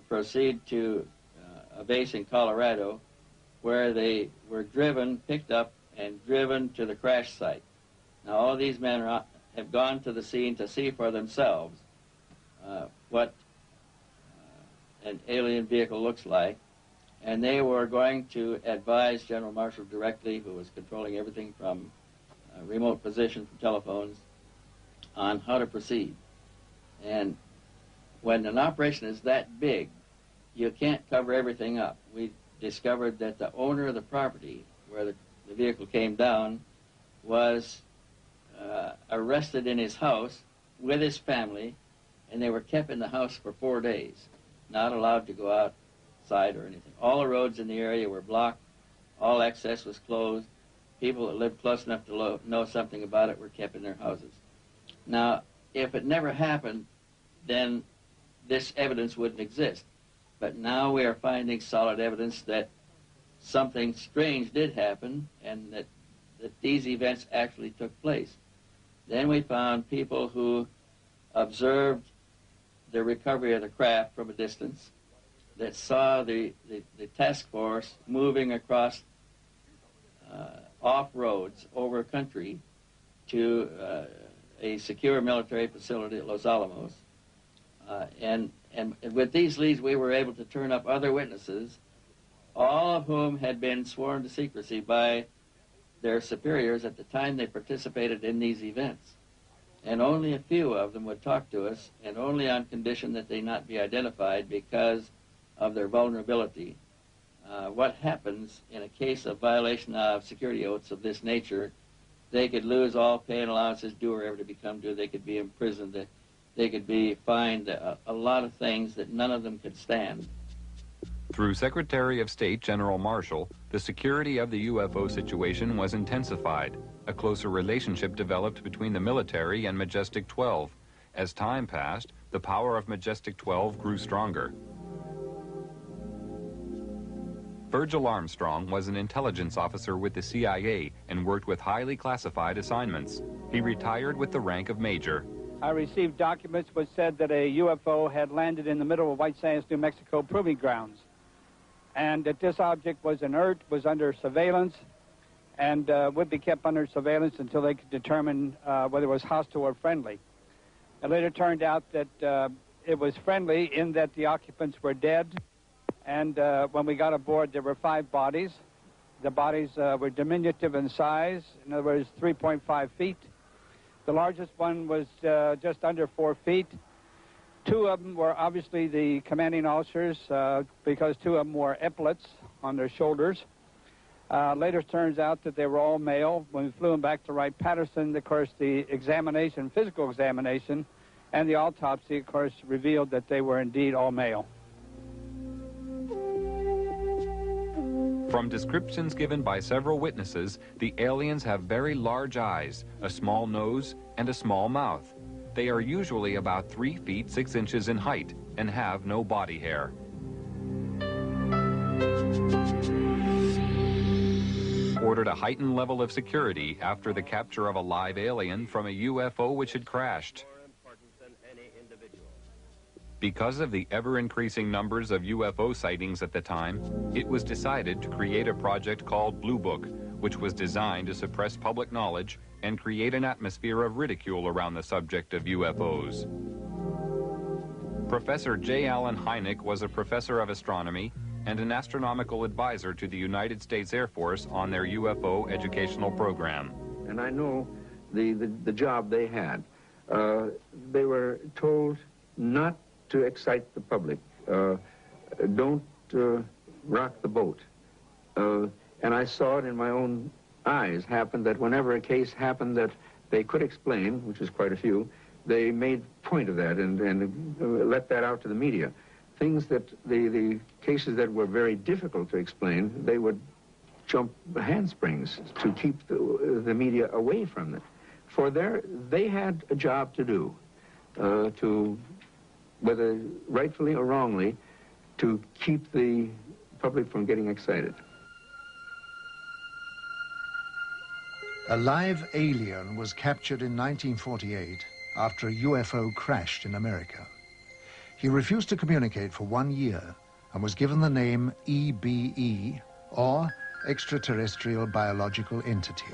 S19: proceed to a base in Colorado, where they were picked up and driven to the crash site. Now, all of these men have gone to the scene to see for themselves what an alien vehicle looks like, and they were going to advise General Marshall directly, who was controlling everything from remote position from telephones, on how to proceed. And when an operation is that big, you can't cover everything up. We discovered that the owner of the property where the vehicle came down was arrested in his house with his family, and they were kept in the house for 4 days, not allowed to go outside or anything. All the roads in the area were blocked. All access was closed. People that lived close enough to know something about it were kept in their houses. Now, if it never happened, then this evidence wouldn't exist. But now we are finding solid evidence that something strange did happen and that these events actually took place. Then we found people who observed the recovery of the craft from a distance, that saw the task force moving across off-roads over country to a secure military facility at Los Alamos. And with these leads, we were able to turn up other witnesses, all of whom had been sworn to secrecy by their superiors at the time they participated in these events. And only a few of them would talk to us, and only on condition that they not be identified because of their vulnerability. What happens in a case of violation of security oaths of this nature, they could lose all pay and allowances due or ever to become due. They could be imprisoned. They could be fined a lot of things that none of them could stand.
S1: Through Secretary of State General Marshall, the security of the UFO situation was intensified. A closer relationship developed between the military and Majestic 12. As time passed, the power of Majestic 12 grew stronger. Virgil Armstrong was an intelligence officer with the CIA and worked with highly classified assignments. He retired with the rank of major.
S20: I received documents which said that a UFO had landed in the middle of White Sands, New Mexico proving grounds, and that this object was inert, was under surveillance, and would be kept under surveillance until they could determine whether it was hostile or friendly. It later turned out that it was friendly in that the occupants were dead, and when we got aboard, there were 5 bodies. The bodies were diminutive in size, in other words, 3.5 feet. The largest one was just under 4 feet. 2 of them were obviously the commanding officers because 2 of them wore epaulets on their shoulders. Later it turns out that they were all male. When we flew them back to Wright-Patterson, of course, the examination, physical examination, and the autopsy, of course, revealed that they were indeed all male.
S1: From descriptions given by several witnesses, the aliens have very large eyes, a small nose, and a small mouth. They are usually about 3 feet 6 inches in height and have no body hair. Ordered a heightened level of security after the capture of a live alien from a UFO which had crashed. Because of the ever-increasing numbers of UFO sightings at the time, it was decided to create a project called Blue Book, which was designed to suppress public knowledge and create an atmosphere of ridicule around the subject of UFOs. Professor J. Allen Hynek was a professor of astronomy and an astronomical advisor to the United States Air Force on their UFO educational program.
S21: And I know the job they had. They were told not to excite the public. Don't rock the boat. And I saw it in my own eyes happen that whenever a case happened that they could explain, which is quite a few, they made point of that and let that out to the media. Things that the cases that were very difficult to explain, they would jump handsprings to keep the media away from it. For they had a job to do, to, whether rightfully or wrongly, to keep the public from getting excited.
S2: A live alien was captured in 1948 after a UFO crashed in America. He refused to communicate for 1 year and was given the name EBE, or Extraterrestrial Biological Entity.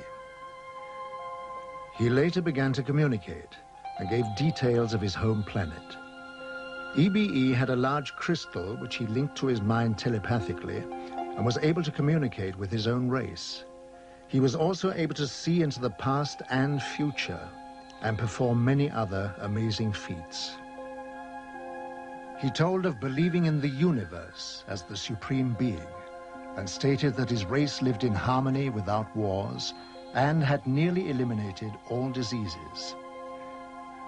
S2: He later began to communicate and gave details of his home planet. EBE had a large crystal which he linked to his mind telepathically and was able to communicate with his own race. He was also able to see into the past and future and perform many other amazing feats. He told of believing in the universe as the supreme being and stated that his race lived in harmony without wars and had nearly eliminated all diseases.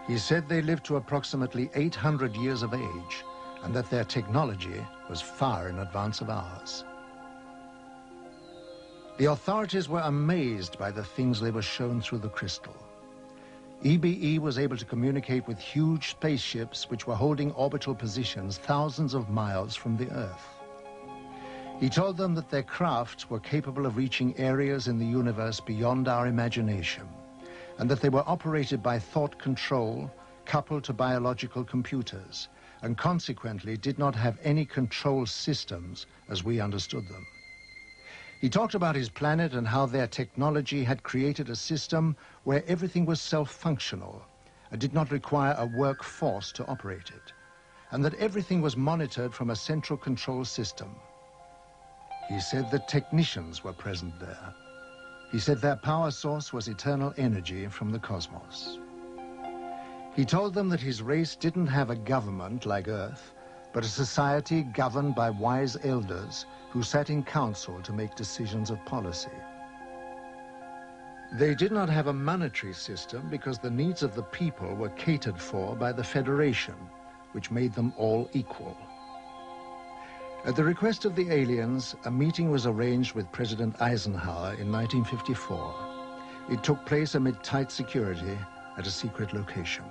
S2: He said they lived to approximately 800 years of age and that their technology was far in advance of ours. The authorities were amazed by the things they were shown through the crystal. EBE was able to communicate with huge spaceships which were holding orbital positions thousands of miles from the Earth. He told them that their crafts were capable of reaching areas in the universe beyond our imagination, and that they were operated by thought control coupled to biological computers, and consequently did not have any control systems as we understood them. He talked about his planet and how their technology had created a system where everything was self-functional and did not require a workforce to operate it, and that everything was monitored from a central control system. He said that technicians were present there. He said their power source was eternal energy from the cosmos. He told them that his race didn't have a government like Earth, but a society governed by wise elders who sat in council to make decisions of policy. They did not have a monetary system because the needs of the people were catered for by the Federation, which made them all equal. At the request of the aliens, a meeting was arranged with President Eisenhower in 1954. It took place amid tight security at a secret location.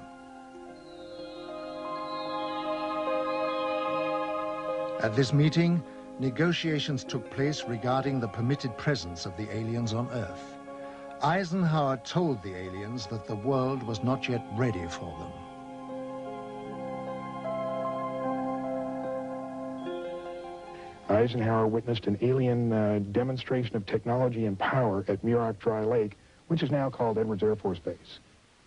S2: At this meeting, negotiations took place regarding the permitted presence of the aliens on Earth. Eisenhower told the aliens that the world was not yet ready for them.
S22: Eisenhower witnessed an alien demonstration of technology and power at Muroc Dry Lake, which is now called Edwards Air Force Base.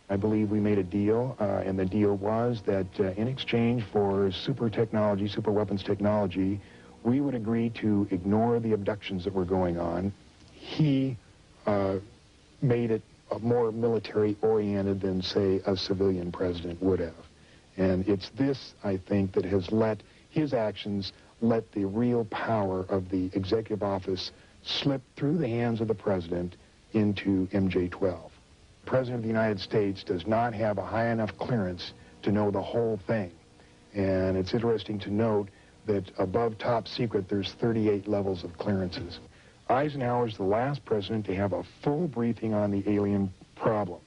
S22: I believe we made a deal, and the deal was that in exchange for super technology, super weapons technology, we would agree to ignore the abductions that were going on. He made it more military-oriented than, say, a civilian president would have. And it's this, I think, that has let his actions let the real power of the executive office slipped through the hands of the president into MJ-12. The President of the United States does not have a high enough clearance to know the whole thing. And it's interesting to note that above top secret, there's 38 levels of clearances. Eisenhower's the last president to have a full briefing on the alien problem.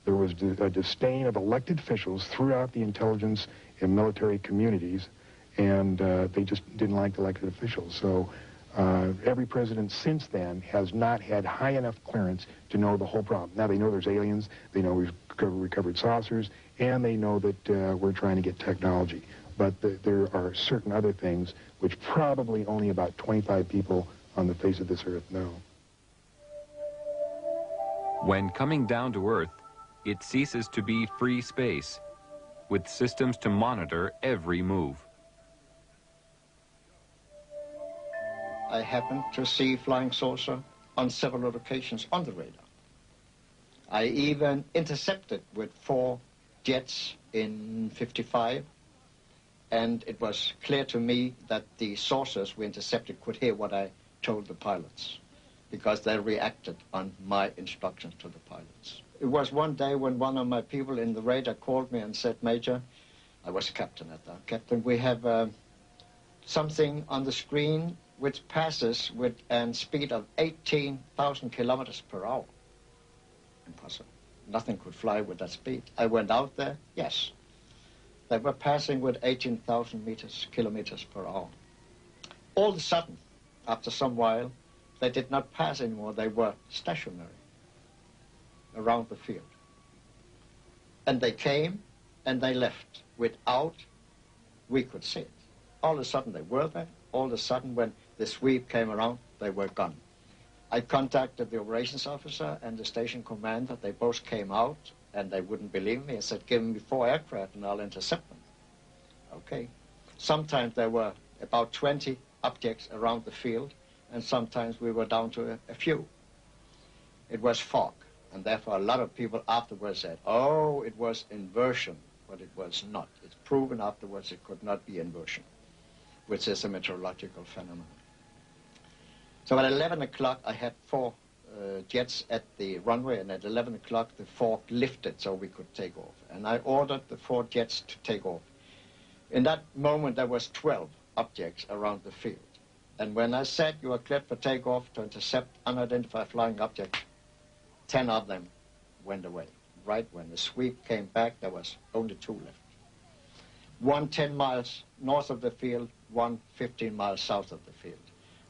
S22: There was a disdain of elected officials throughout the intelligence and military communities, and they just didn't like elected officials. So every president since then has not had high enough clearance to know the whole problem. Now they know there's aliens, they know we've recovered saucers, and they know that we're trying to get technology. But there are certain other things which probably only about 25 people on the face of this earth know.
S1: When coming down to Earth, it ceases to be free space, with systems to monitor every move.
S6: I happened to see flying saucer on several occasions on the radar. I even intercepted with 4 jets in '55, and it was clear to me that the saucers we intercepted could hear what I told the pilots, because they reacted on my instructions to the pilots. It was one day when one of my people in the radar called me and said, "Major," I was captain at that, "Captain, we have something on the screen which passes with a speed of 18,000 kilometers per hour. Impossible. Nothing could fly with that speed. I went out there, yes. They were passing with 18,000 kilometers per hour. All of a sudden, after some while, they did not pass anymore. They were stationary around the field. And they came and they left without we could see it. All of a sudden they were there. All of a sudden when the sweep came around, they were gone. I contacted the operations officer and the station commander. They both came out and they wouldn't believe me. I said, "Give me 4 aircraft and I'll intercept them." Okay. Sometimes there were about 20 objects around the field, and sometimes we were down to a few. It was fog, and therefore a lot of people afterwards said, "Oh, it was inversion," but it was not. It's proven afterwards it could not be inversion, which is a meteorological phenomenon. So at 11 o'clock, I had 4 jets at the runway, and at 11 o'clock, the fog lifted so we could take off. And I ordered the 4 jets to take off. In that moment, there was 12 objects around the field. And when I said you are cleared for takeoff to intercept unidentified flying objects, 10 of them went away. Right when the sweep came back, there was only 2 left. One 10 miles north of the field, one 15 miles south of the field.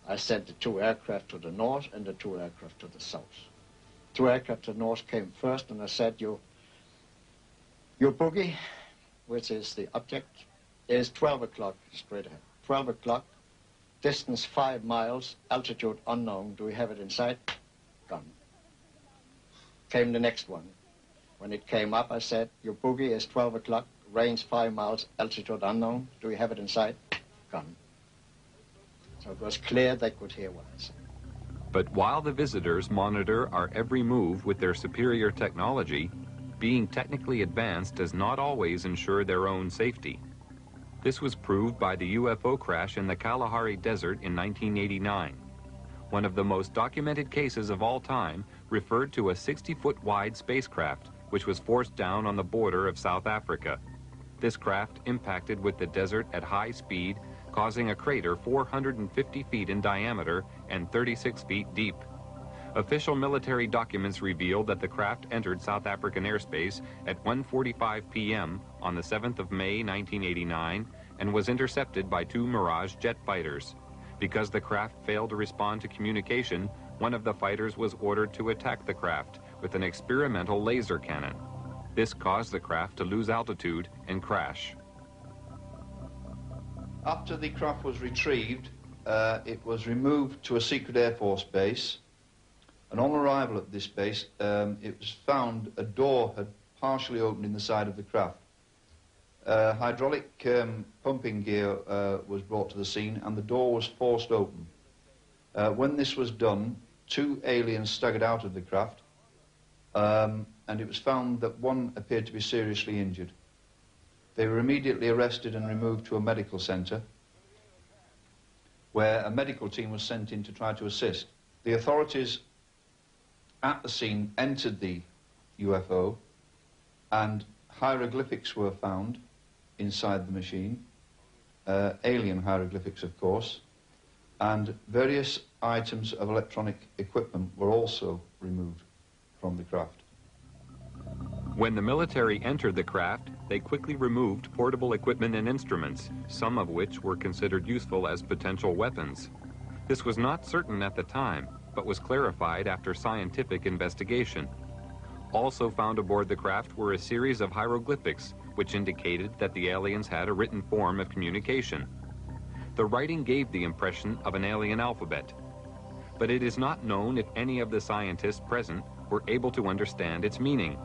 S6: I sent the 2 aircraft to the north and the 2 aircraft to the south. 2 aircraft to the north came first, and I said, your boogie, which is the object, is 12 o'clock straight ahead. 12 o'clock, distance 5 miles, altitude unknown. Do we have it in sight? Gone. Came the next one. When it came up, I said, your boogie is 12 o'clock, range 5 miles, altitude unknown. Do we have it in sight? Gone. So it was clear they could hear what I said.
S1: But while the visitors monitor our every move with their superior technology, being technically advanced does not always ensure their own safety. This was proved by the UFO crash in the Kalahari Desert in 1989. One of the most documented cases of all time referred to a 60-foot wide spacecraft which was forced down on the border of South Africa. This craft impacted with the desert at high speed, causing a crater 450 feet in diameter and 36 feet deep. Official military documents reveal that the craft entered South African airspace at 1:45 p.m. on the 7th of May 1989 and was intercepted by 2 Mirage jet fighters. Because the craft failed to respond to communication, one of the fighters was ordered to attack the craft with an experimental laser cannon. This caused the craft to lose altitude and crash.
S3: After the craft was retrieved, it was removed to a secret Air Force base, and on arrival at this base, it was found a door had partially opened in the side of the craft. Hydraulic pumping gear was brought to the scene, and the door was forced open. When this was done, 2 aliens staggered out of the craft, and it was found that one appeared to be seriously injured. They were immediately arrested and removed to a medical centre, where a medical team was sent in to try to assist. The authorities at the scene entered the UFO, and hieroglyphics were found inside the machine, alien hieroglyphics, of course, and various items of electronic equipment were also removed from the craft.
S1: When the military entered the craft, they quickly removed portable equipment and instruments, some of which were considered useful as potential weapons. This was not certain at the time, but was clarified after scientific investigation. Also found aboard the craft were a series of hieroglyphics, which indicated that the aliens had a written form of communication. The writing gave the impression of an alien alphabet, but it is not known if any of the scientists present were able to understand its meaning.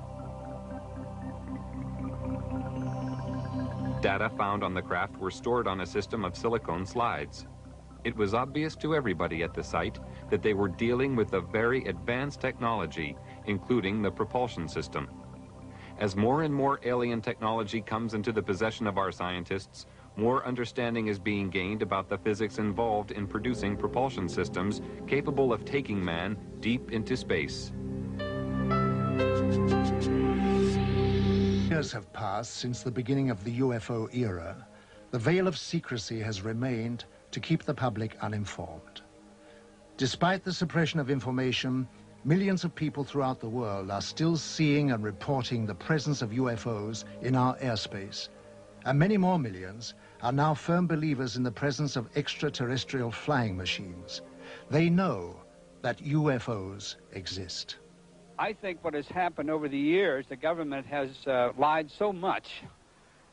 S1: Data found on the craft were stored on a system of silicone slides. It was obvious to everybody at the site that they were dealing with a very advanced technology, including the propulsion system. As more and more alien technology comes into the possession of our scientists, more understanding is being gained about the physics involved in producing propulsion systems capable of taking man deep into space.
S2: Years have passed since the beginning of the UFO era. The veil of secrecy has remained to keep the public uninformed. Despite the suppression of information, millions of people throughout the world are still seeing and reporting the presence of UFOs in our airspace, and many more millions are now firm believers in the presence of extraterrestrial flying machines. They know that UFOs exist.
S20: I think what has happened over the years, the government has lied so much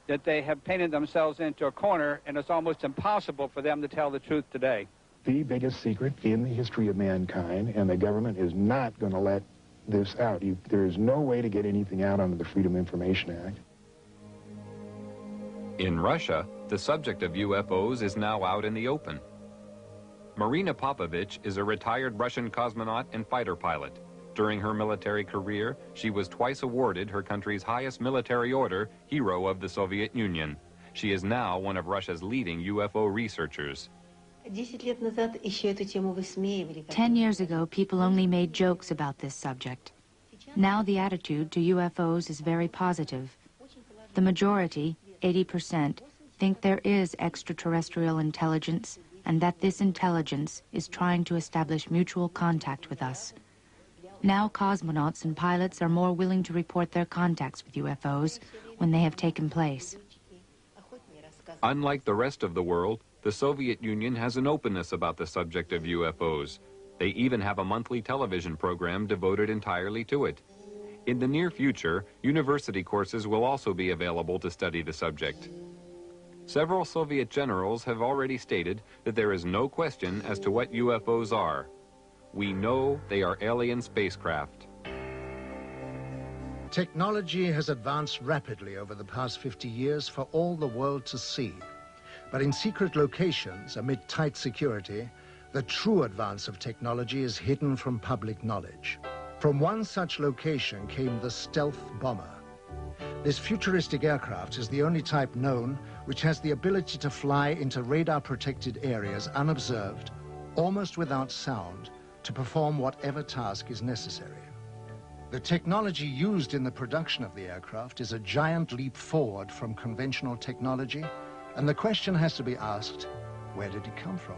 S20: that they have painted themselves into a corner, and it's almost impossible for them to tell the truth today.
S22: The biggest secret in the history of mankind, and the government is not going to let this out. There is no way to get anything out under the Freedom of Information Act.
S1: In Russia, the subject of UFOs is now out in the open. Marina Popovich is a retired Russian cosmonaut and fighter pilot. During her military career, she was twice awarded her country's highest military order, Hero of the Soviet Union. She is now one of Russia's leading UFO researchers.
S9: 10 years ago, people only made jokes about this subject. Now the attitude to UFOs is very positive. The majority, 80%, think there is extraterrestrial intelligence and that this intelligence is trying to establish mutual contact with us. Now cosmonauts and pilots are more willing to report their contacts with UFOs when they have taken place.
S1: Unlike the rest of the world, the Soviet Union has an openness about the subject of UFOs. They even have a monthly television program devoted entirely to it. In the near future, university courses will also be available to study the subject. Several Soviet generals have already stated that there is no question as to what UFOs are. We know they are alien spacecraft.
S2: Technology has advanced rapidly over the past 50 years for all the world to see. But in secret locations, amid tight security, the true advance of technology is hidden from public knowledge. From one such location came the stealth bomber. This futuristic aircraft is the only type known which has the ability to fly into radar-protected areas unobserved, almost without sound, to perform whatever task is necessary. The technology used in the production of the aircraft is a giant leap forward from conventional technology, and the question has to be asked, where did it come from?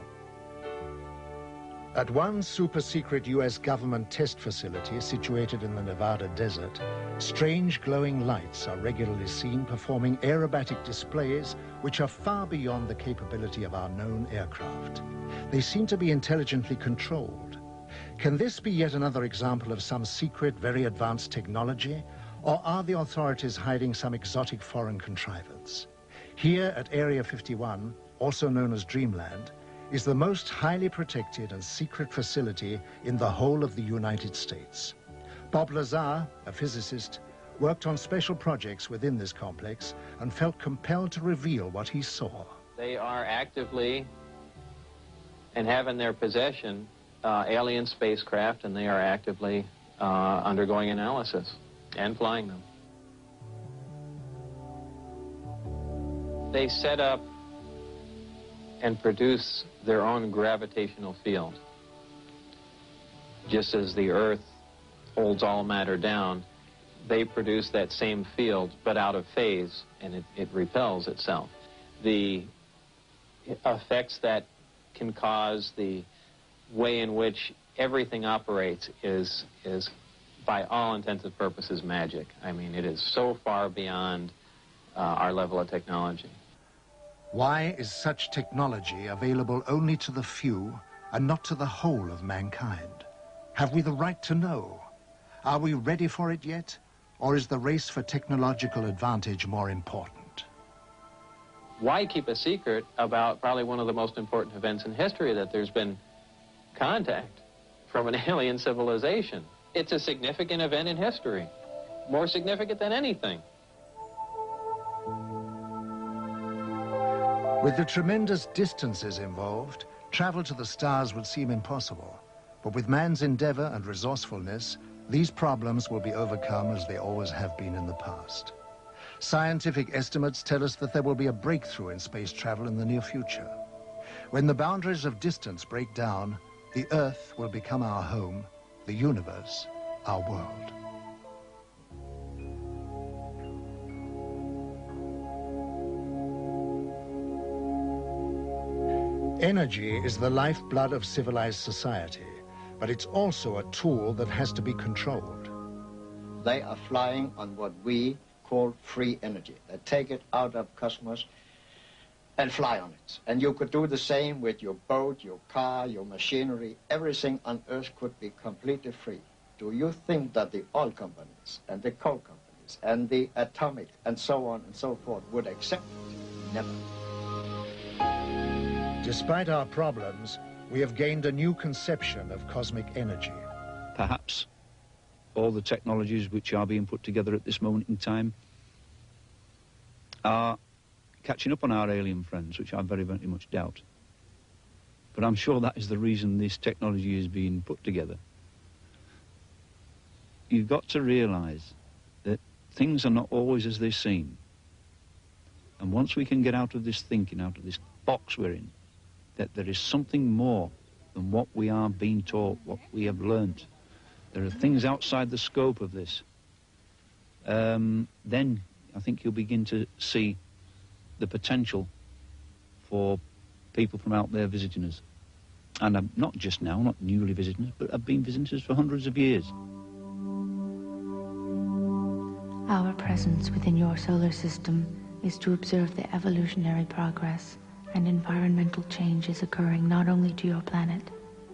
S2: At one super-secret US government test facility situated in the Nevada desert, strange glowing lights are regularly seen performing aerobatic displays which are far beyond the capability of our known aircraft. They seem to be intelligently controlled. Can this be yet another example of some secret, very advanced technology, or are the authorities hiding some exotic foreign contrivance? Here at Area 51, also known as Dreamland, is the most highly protected and secret facility in the whole of the United States. Bob Lazar, a physicist, worked on special projects within this complex and felt compelled to reveal what he saw.
S4: They are actively and have in their possession alien spacecraft, and they are actively undergoing analysis and flying them. They set up and produce their own gravitational field. Just as the Earth holds all matter down, they produce that same field, but out of phase, and it repels itself. The effects that can cause, the way in which everything operates is by all intents and purposes, magic. I mean, it is so far beyond our level of technology.
S2: Why is such technology available only to the few and not to the whole of mankind? Have we the right to know? Are we ready for it yet? Or is the race for technological advantage more important?
S4: Why keep a secret about probably one of the most important events in history, that there's been contact from an alien civilization? It's a significant event in history, more significant than anything.
S2: With the tremendous distances involved, travel to the stars would seem impossible. But with man's endeavor and resourcefulness, these problems will be overcome as they always have been in the past. Scientific estimates tell us that there will be a breakthrough in space travel in the near future. When the boundaries of distance break down, the Earth will become our home, the universe our world. Energy is the lifeblood of civilized society, but it's also a tool that has to be controlled.
S6: They are flying on what we call free energy. They take it out of cosmos and fly on it. And you could do the same with your boat, your car, your machinery. Everything on Earth could be completely free. Do you think that the oil companies and the coal companies and the atomic and so on and so forth would accept it? Never.
S2: Despite our problems, we have gained a new conception of cosmic energy.
S10: Perhaps all the technologies which are being put together at this moment in time are catching up on our alien friends, which I very, very much doubt. But I'm sure that is the reason this technology is being put together. You've got to realize that things are not always as they seem. And once we can get out of this thinking, out of this box we're in, that there is something more than what we are being taught, what we have learnt. There are things outside the scope of this. Then I think you'll begin to see the potential for people from out there visiting us. And not just now, not newly visiting us, but have been visiting us for hundreds of years.
S9: Our presence within your solar system is to observe the evolutionary progress and environmental changes occurring not only to your planet,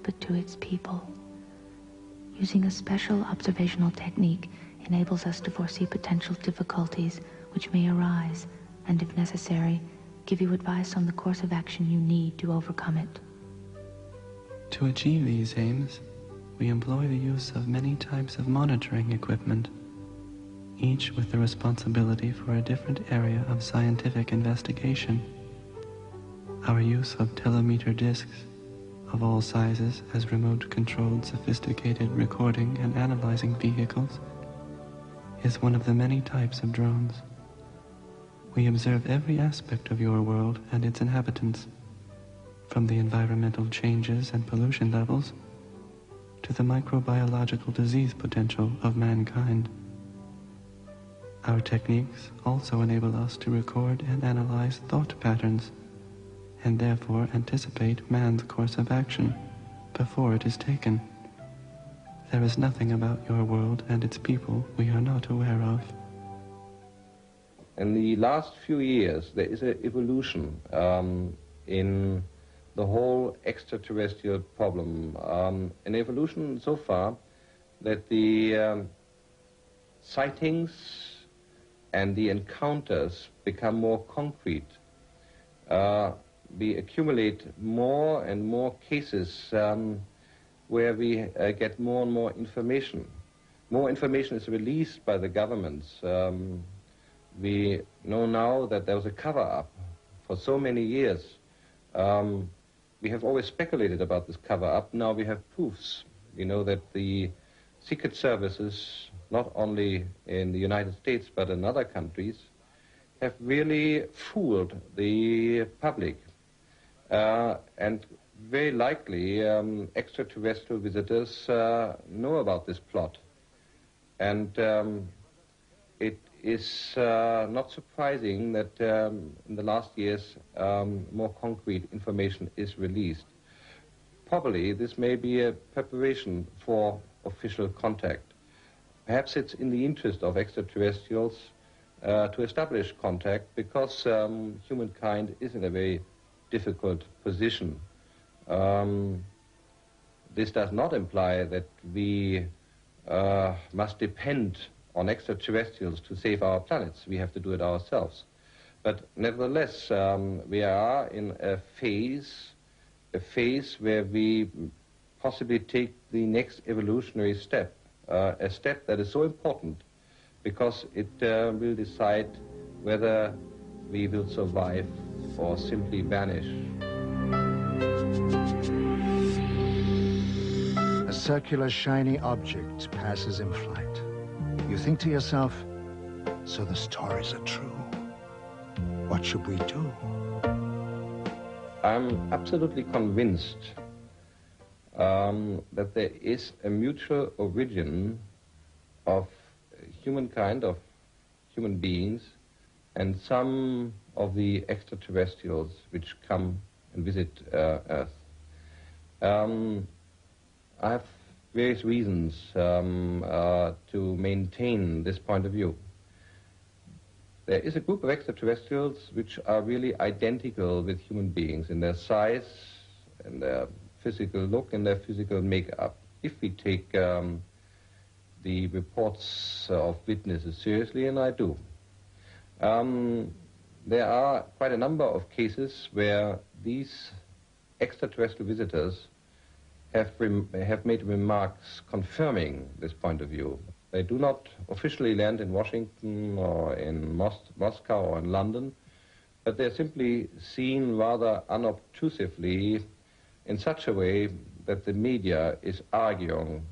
S9: but to its people. Using a special observational technique enables us to foresee potential difficulties which may arise, and if necessary, give you advice on the course of action you need to overcome it.
S8: To achieve these aims, we employ the use of many types of monitoring equipment, each with the responsibility for a different area of scientific investigation. Our use of telemeter discs of all sizes as remote-controlled sophisticated recording and analyzing vehicles is one of the many types of drones. We observe every aspect of your world and its inhabitants, from the environmental changes and pollution levels to the microbiological disease potential of mankind. Our techniques also enable us to record and analyze thought patterns, and therefore anticipate man's course of action before it is taken. There is nothing about your world and its people we are not aware of.
S5: In the last few years, there is an evolution in the whole extraterrestrial problem. An evolution so far that the sightings and the encounters become more concrete. We accumulate more and more cases where we get more and more information. More information is released by the governments. We know now that there was a cover-up for so many years. We have always speculated about this cover-up. Now we have proofs. We know that the secret services, not only in the United States but in other countries, have really fooled the public. And very likely extraterrestrial visitors know about this plot. And it is not surprising that in the last years more concrete information is released. Probably this may be a preparation for official contact. Perhaps it's in the interest of extraterrestrials to establish contact because humankind is in a very difficult position. This does not imply that we must depend on extraterrestrials to save our planets. We have to do it ourselves. But nevertheless, we are in a phase where we possibly take the next evolutionary step, a step that is so important because it will decide whether we will survive or simply vanish.
S2: A circular, shiny object passes in flight. You think to yourself, so the stories are true. What should we do?
S5: I'm absolutely convinced that there is a mutual origin of humankind, of human beings, and some of the extraterrestrials which come and visit Earth. I have various reasons to maintain this point of view. There is a group of extraterrestrials which are really identical with human beings in their size, in their physical look, and their physical makeup. If we take the reports of witnesses seriously, and I do. There are quite a number of cases where these extraterrestrial visitors have made remarks confirming this point of view. They do not officially land in Washington or in Moscow or in London, but they're simply seen rather unobtrusively in such a way that the media is arguing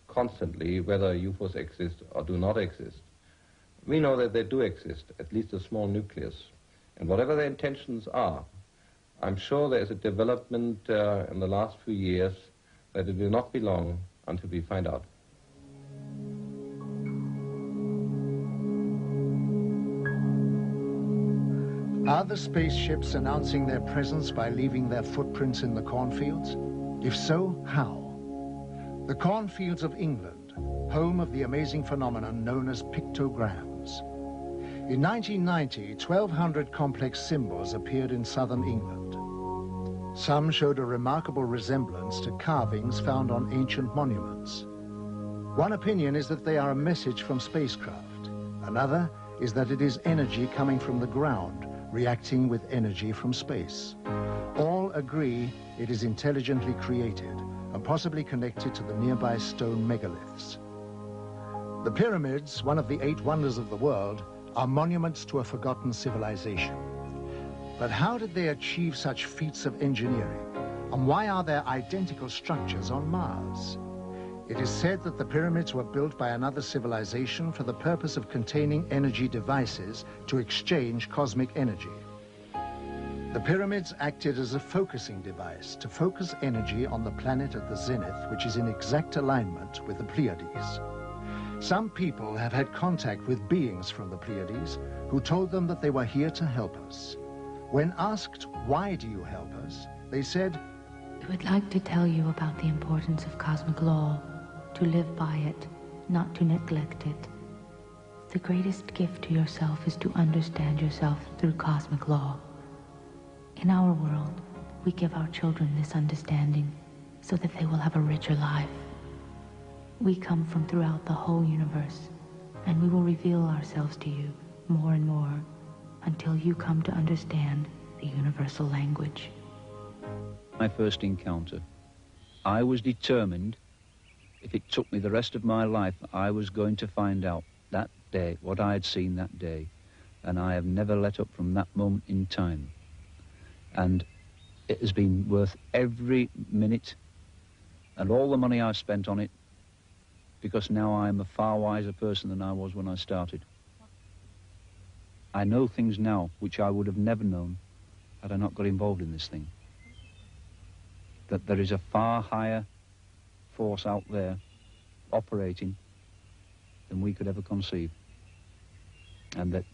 S5: constantly whether UFOs exist or do not exist. We know that they do exist, at least a small nucleus. And whatever their intentions are, I'm sure there is a development in the last few years that it will not be long until we find out.
S2: Are the spaceships announcing their presence by leaving their footprints in the cornfields? If so, how? The cornfields of England, home of the amazing phenomenon known as pictograms. In 1990, 1,200 complex symbols appeared in southern England. Some showed a remarkable resemblance to carvings found on ancient monuments. One opinion is that they are a message from spacecraft. Another is that it is energy coming from the ground, reacting with energy from space. All agree it is intelligently created and possibly connected to the nearby stone megaliths. The pyramids, one of the 8 wonders of the world, are monuments to a forgotten civilization. But how did they achieve such feats of engineering? And why are there identical structures on Mars? It is said that the pyramids were built by another civilization for the purpose of containing energy devices to exchange cosmic energy. The pyramids acted as a focusing device to focus energy on the planet at the zenith, which is in exact alignment with the Pleiades. Some people have had contact with beings from the Pleiades who told them that they were here to help us. When asked, why do you help us, they said,
S9: I would like to tell you about the importance of cosmic law, to live by it, not to neglect it. The greatest gift to yourself is to understand yourself through cosmic law. In our world, we give our children this understanding so that they will have a richer life. We come from throughout the whole universe, and we will reveal ourselves to you more and more until you come to understand the universal language.
S7: My first encounter, I was determined, if it took me the rest of my life, I was going to find out that day what I had seen that day, and I have never let up from that moment in time. And it has been worth every minute and all the money I've spent on it, because now I'm a far wiser person than I was when I started. I know things now which I would have never known had I not got involved in this thing. that there is a far higher force out there operating than we could ever conceive, and that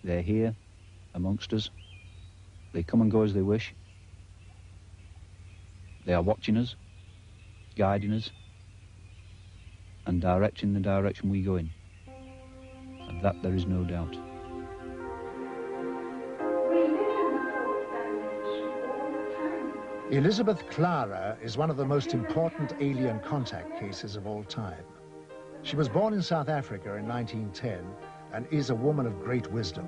S7: they're here amongst us. They come and go as they wish. They are watching us, guiding us, and directing the direction we go in. Of that there is no doubt.
S2: Elizabeth Clara is one of the most important alien contact cases of all time. She was born in South Africa in 1910 and is a woman of great wisdom.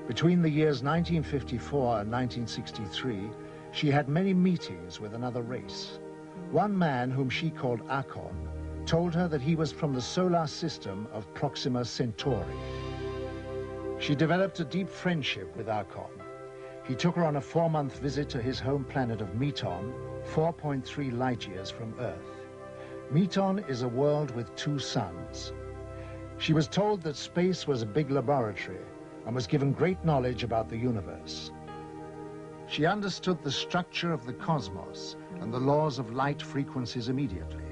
S2: Between the years 1954 and 1963, she had many meetings with another race. One man, whom she called Akon, told her that he was from the solar system of Proxima Centauri. She developed a deep friendship with Akon. He took her on a 4-month visit to his home planet of Meton, 4.3 light years from Earth. Meton is a world with 2 suns. She was told that space was a big laboratory and was given great knowledge about the universe. She understood the structure of the cosmos and the laws of light frequencies immediately,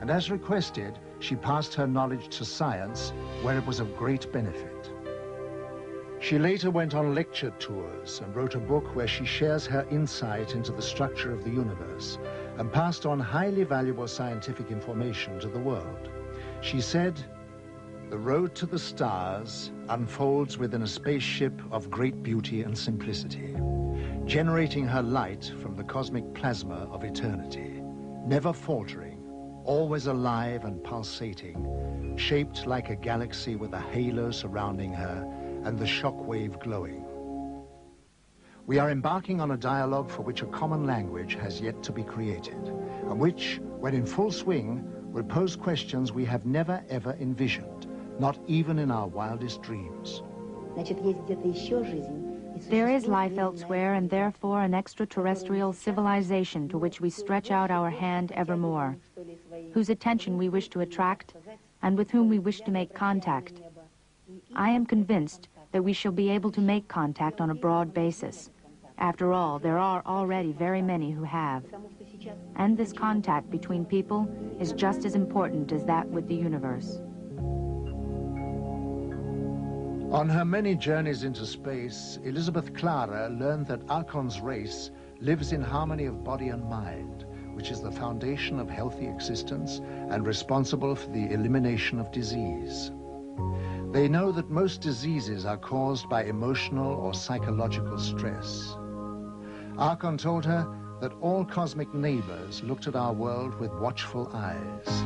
S2: and as requested, she passed her knowledge to science, where it was of great benefit. She later went on lecture tours and wrote a book where she shares her insight into the structure of the universe and passed on highly valuable scientific information to the world. She said, "The road to the stars unfolds within a spaceship of great beauty and simplicity, generating her light from the cosmic plasma of eternity, never faltering, always alive and pulsating, shaped like a galaxy with a halo surrounding her and the shockwave glowing. We are embarking on a dialogue for which a common language has yet to be created, and which, when in full swing, will pose questions we have never ever envisioned, not even in our wildest dreams."
S9: There is life elsewhere, and therefore an extraterrestrial civilization to which we stretch out our hand evermore, whose attention we wish to attract, and with whom we wish to make contact. I am convinced that we shall be able to make contact on a broad basis. After all, there are already very many who have. And this contact between people is just as important as that with the universe.
S2: On her many journeys into space, Elizabeth Clara learned that Akon's race lives in harmony of body and mind, which is the foundation of healthy existence and responsible for the elimination of disease. They know that most diseases are caused by emotional or psychological stress. Akon told her that all cosmic neighbors looked at our world with watchful eyes.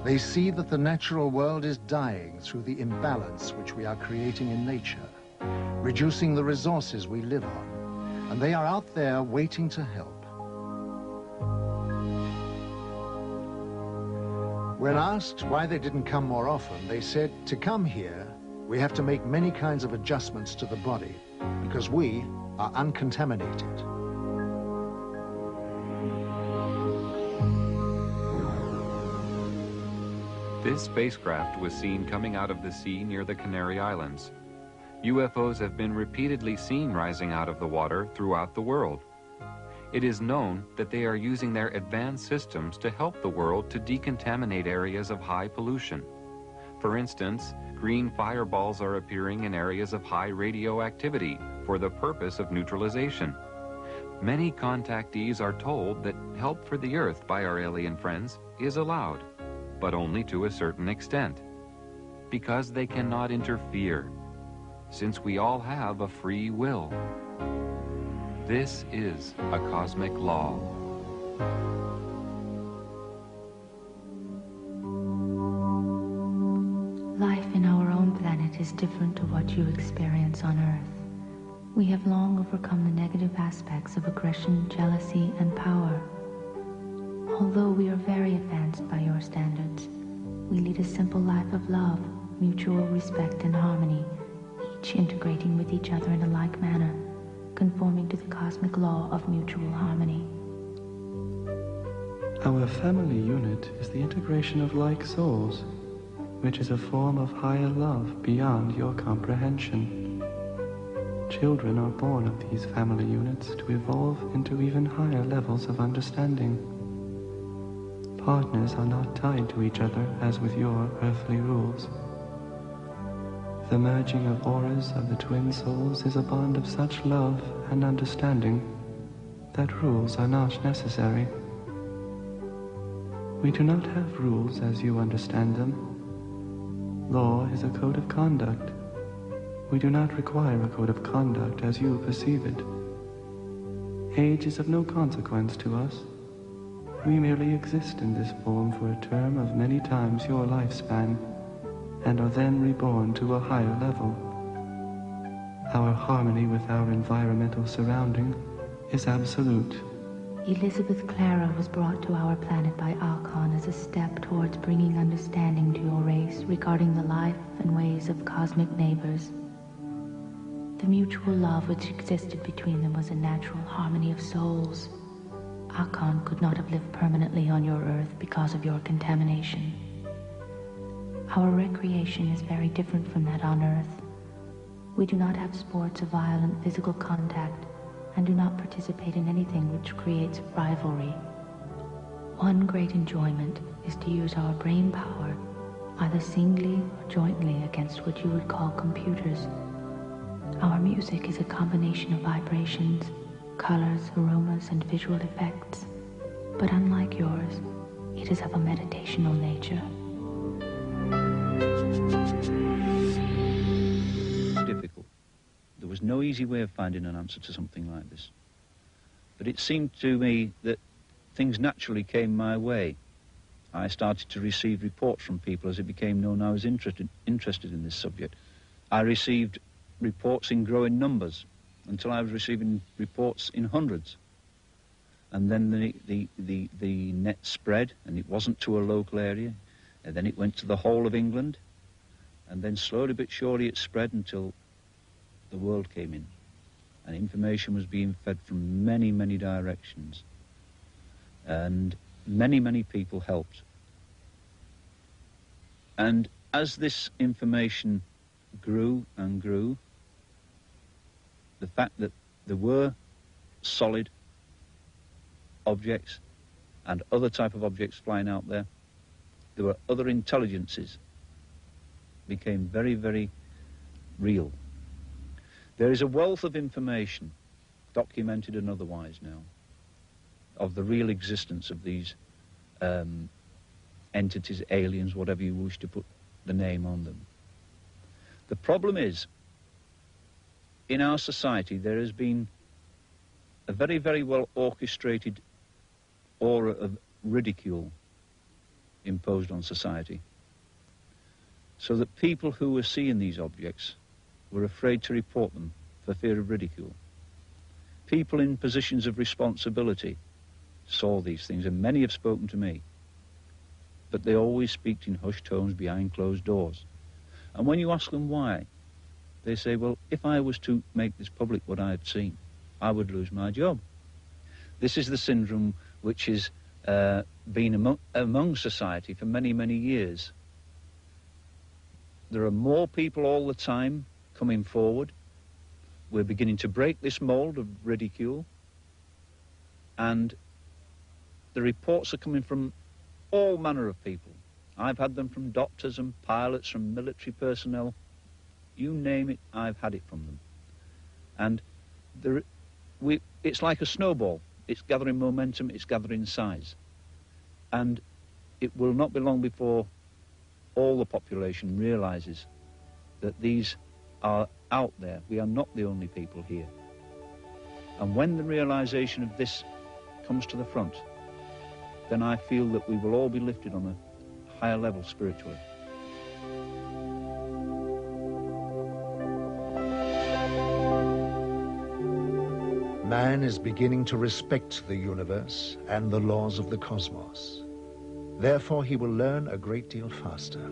S2: They see that the natural world is dying through the imbalance which we are creating in nature, reducing the resources we live on, and they are out there waiting to help. When asked why they didn't come more often, they said, to come here, we have to make many kinds of adjustments to the body because we are uncontaminated.
S1: This spacecraft was seen coming out of the sea near the Canary Islands. UFOs have been repeatedly seen rising out of the water throughout the world. It is known that they are using their advanced systems to help the world to decontaminate areas of high pollution. For instance, green fireballs are appearing in areas of high radioactivity for the purpose of neutralization. Many contactees are told that help for the Earth by our alien friends is allowed, but only to a certain extent, because they cannot interfere, since we all have a free will. This is a cosmic law.
S9: Life in our own planet is different to what you experience on Earth. We have long overcome the negative aspects of aggression, jealousy, and power. Although we are very advanced by your standards, we lead a simple life of love, mutual respect, and harmony, each integrating with each other in a like manner, conforming to the cosmic law of mutual harmony.
S8: Our family unit is the integration of like souls, which is a form of higher love beyond your comprehension. Children are born of these family units to evolve into even higher levels of understanding. Partners are not tied to each other as with your earthly rules. The merging of auras of the twin souls is a bond of such love and understanding that rules are not necessary. We do not have rules as you understand them. Law is a code of conduct. We do not require a code of conduct as you perceive it. Age is of no consequence to us. We merely exist in this form for a term of many times your lifespan, and are then reborn to a higher level. Our harmony with our environmental surrounding is absolute.
S9: Elizabeth Clara was brought to our planet by Alcon as a step towards bringing understanding to your race regarding the life and ways of cosmic neighbors. The mutual love which existed between them was a natural harmony of souls. Alcon could not have lived permanently on your Earth because of your contamination. Our recreation is very different from that on Earth. We do not have sports of violent physical contact and do not participate in anything which creates rivalry. One great enjoyment is to use our brain power, either singly or jointly, against what you would call computers. Our music is a combination of vibrations, colors, aromas, and visual effects. But unlike yours, it is of a meditational nature.
S7: Difficult. There was no easy way of finding an answer to something like this. But it seemed to me that things naturally came my way. I started to receive reports from people as it became known I was interested in this subject. I received reports in growing numbers until I was receiving reports in hundreds. And then the net spread, and it wasn't to a local area, and then it went to the whole of England, and then slowly but surely it spread until the world came in, and information was being fed from many, many directions, and many, many people helped. And as this information grew and grew, the fact that there were solid objects and other type of objects flying out there, there were other intelligences, became very, very real. There is a wealth of information, documented and otherwise now, of the real existence of these entities, aliens, whatever you wish to put the name on them. The problem is, in our society, there has been a very, very well orchestrated aura of ridicule imposed on society, so that people who were seeing these objects were afraid to report them for fear of ridicule. People in positions of responsibility saw these things, and many have spoken to me, but they always speak in hushed tones behind closed doors. And when you ask them why, they say, well, if I was to make this public what I had seen, I would lose my job. This is the syndrome which has been among society for many, many years. There are more people all the time coming forward. We're beginning to break this mold of ridicule, and the reports are coming from all manner of people. I've had them from doctors and pilots, from military personnel. You name it, I've had it from them. And it's like a snowball. It's gathering momentum, it's gathering size. And it will not be long before all the population realizes that these are out there. We are not the only people here. And when the realization of this comes to the front, then I feel that we will all be lifted on a higher level spiritually.
S2: Man is beginning to respect the universe and the laws of the cosmos. Therefore, he will learn a great deal faster.